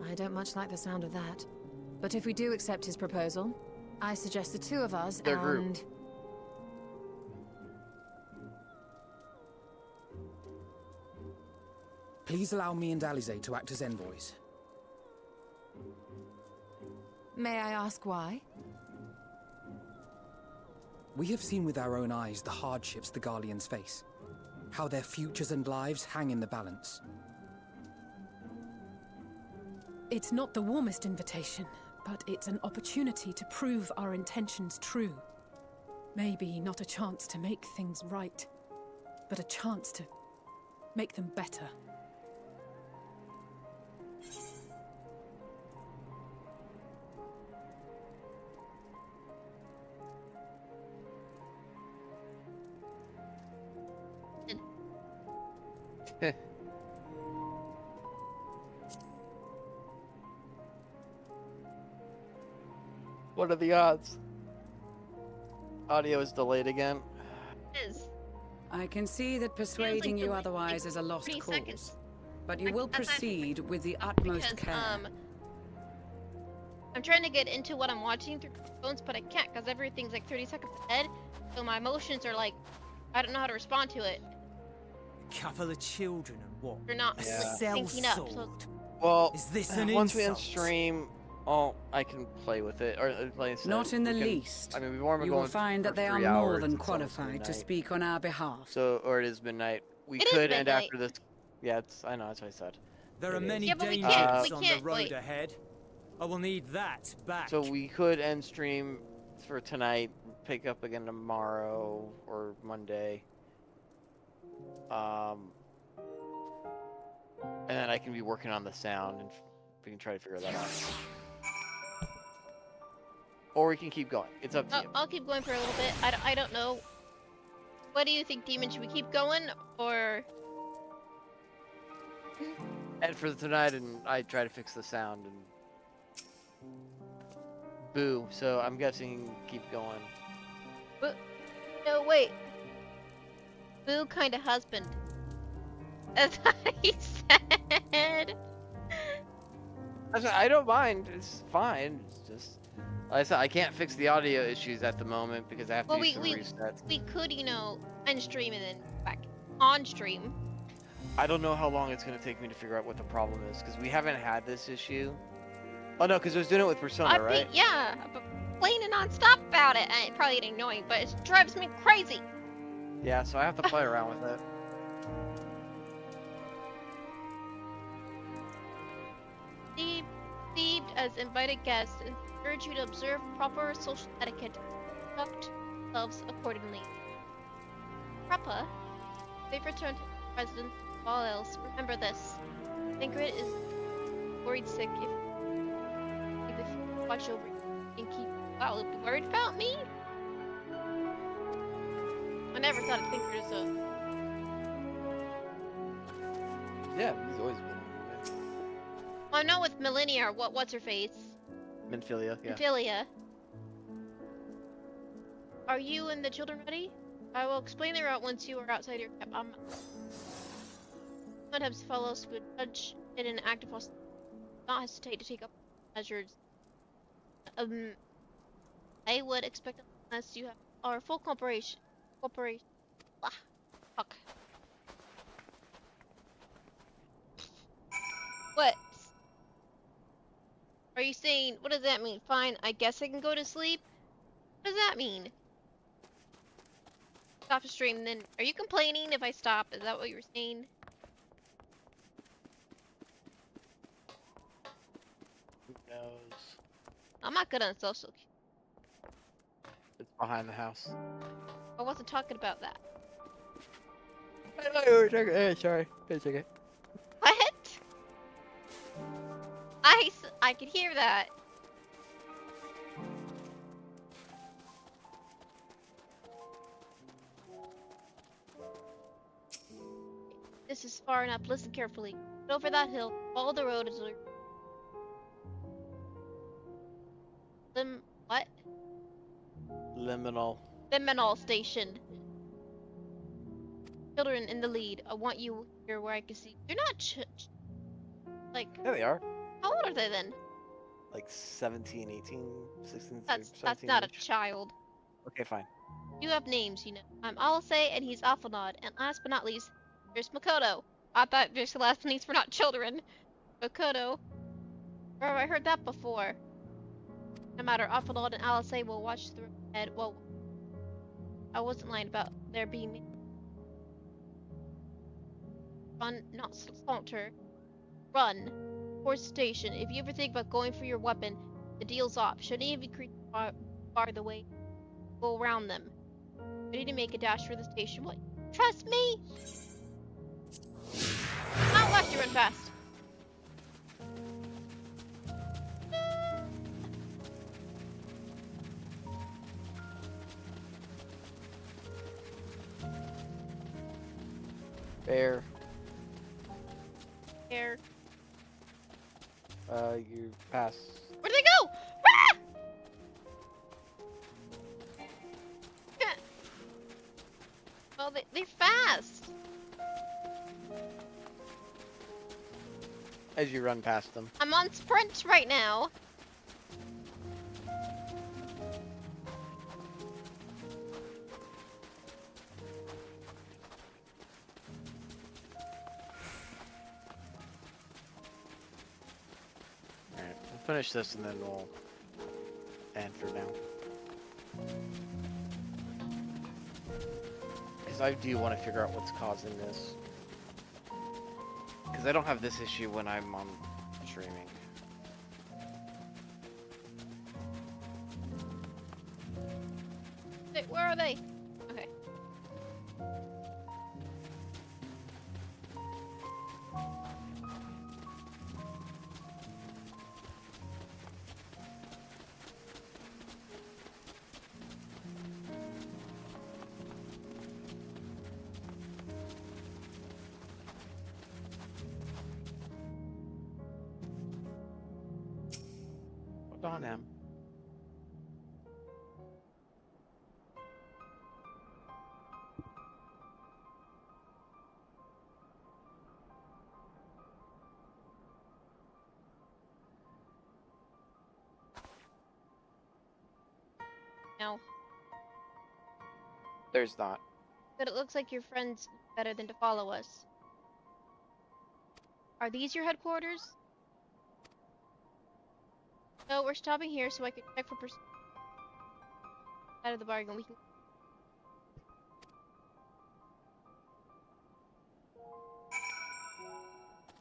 I don't much like the sound of that. But if we do accept his proposal, I suggest the 2 of us Their group. and... Please allow me and Alize to act as envoys. May I ask why? We have seen with our own eyes the hardships the Garleans face. How their futures and lives hang in the balance. It's not the warmest invitation, but it's an opportunity to prove our intentions true. Maybe not a chance to make things right, but a chance to make them better. What are the odds? Audio is delayed again. I can see that persuading you otherwise is a lost 20 cause. seconds. But you Like, will that's proceed with the utmost Because, care. I'm trying to get into what I'm watching through phones, but I can't because everything's like 30 seconds ahead. So my emotions are like, I don't know how to respond to it. A couple of children and what? They're not Yeah. syncing up. So Well, Is this an once we end insult? stream, I can play with it or play instead. Not in the We can- least. I mean, we've already been You going will find for that they are 3 more hours, than it's almost qualified to midnight. speak on our behalf. So, or it is midnight. We It is could end midnight. after this. Yeah, I know, that's what I said. There are It is. many Yeah, but we dangers can't- we on the can't- road wait. ahead. I will need that back. So we could end stream for tonight, pick up again tomorrow or Monday. And then I can be working on the sound and we can try to figure that out. Or we can keep going. It's up to you. I'll keep going for a little bit. I don't know. What do you think, Demon? Should we keep going or? And for tonight, and I try to fix the sound and boo. So I'm guessing keep going. But no, wait. Boo kind of husband. That's what he said. I don't mind. It's fine. It's just, like I said, I can't fix the audio issues at the moment because I have to Well, do we some resets. we could, you know, end stream and then back on stream. I don't know how long it's going to take me to figure out what the problem is because we haven't had this issue. Oh no, because I was doing it with Persona, right? Yeah, but complaining non-stop about it. And it probably getting annoying, but it drives me crazy. Yeah, so I have to play around with it. Received as invited guests and urge you to observe proper social etiquette, conduct yourselves accordingly. Propa, they've returned to the president of all else. Remember this. Ingrid is worried sick if you watch over and keep. Wow, will be worried about me? I never thought of Ingrid as a. Yeah, he's always been. Well, I know with Millennia, what's her face? Minfilia, yeah. Ophelia. Are you and the children ready? I will explain the route once you are outside your camp. Sometimes fellows would judge it an act of hostility. Not hesitate to take up measures. I would expect unless you have our full cooperation. Cooperation. Ah, fuck. What? Are you saying? What does that mean? Fine. I guess I can go to sleep. What does that mean? Stop the stream. Then, are you complaining if I stop? Is that what you were saying? Who knows? I'm not good on social. It's behind the house. I wasn't talking about that. I thought you were talking. Sorry. It's okay. What? I could hear that. This is far enough. Listen carefully. Get over that hill. Follow the road until what? Liminal. Liminal station. Children in the lead. I want you here where I can see. You're not like. There they are. How old are they then? Like 17, 18, 16, That's not a child. Okay, fine. You have names, you know. I'm Alise and he's Alphanod. And last but not least, there's Makoto. I thought there's the last names were not children. Makoto. Where have I heard that before? No matter, Alphanod and Alise will watch through head. Well, I wasn't lying about there being run, not saunter. Run. Towards the station. If you ever think about going for your weapon, the deal's off. Should any of you creatures bar the way, go around them. Ready to make a dash for the station. What? Trust me? I'll watch you run fast. Bear. Here. You pass. Where'd they go? Ah! Oh, they're fast. As you run past them. I'm on sprint right now. Alright, we'll finish this and then we'll end for now. Because I do want to figure out what's causing this. Because I don't have this issue when I'm on streaming. Where are they? Okay. Hold on, Em. No. There's not. But it looks like your friends better than to follow us. Are these your headquarters? No, we're stopping here so I can check for out of the bargain. We can.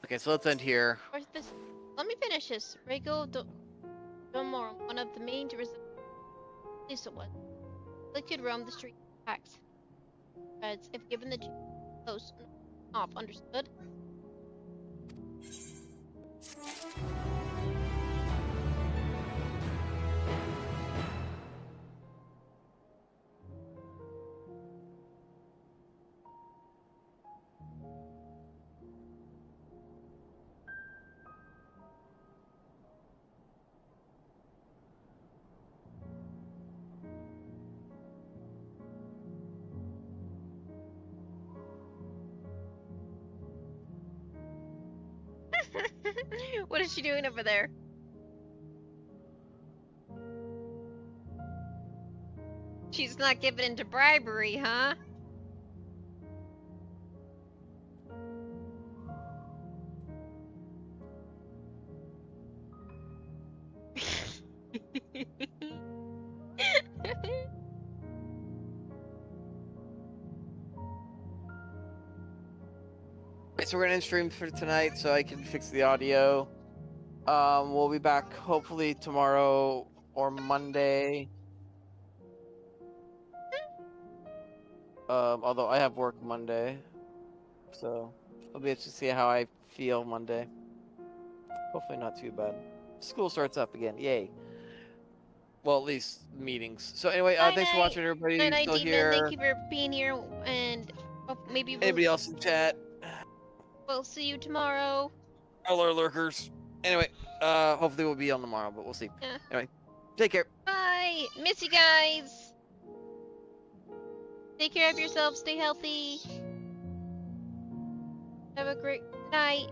Okay, so let's end here. Where's this? Let me finish this. Rego Domorum, one of the main Lisa was. They could roam the street packs. Reds, if given the close off, understood? What is she doing over there? She's not giving in to bribery, huh? So we're gonna end stream for tonight so I can fix the audio. We'll be back hopefully tomorrow or Monday. Although I have work Monday, so I'll be able to see how I feel Monday. Hopefully not too bad. School starts up again, yay. Well, at least meetings. So anyway, thanks for watching, everybody. Night, Still Demon. here. Thank you for being here, and maybe we'll... Anybody else in chat? We'll see you tomorrow. All our lurkers. Anyway, hopefully we'll be on tomorrow, but we'll see. Yeah. Anyway, take care. Bye. Miss you guys. Take care of yourselves. Stay healthy. Have a great night.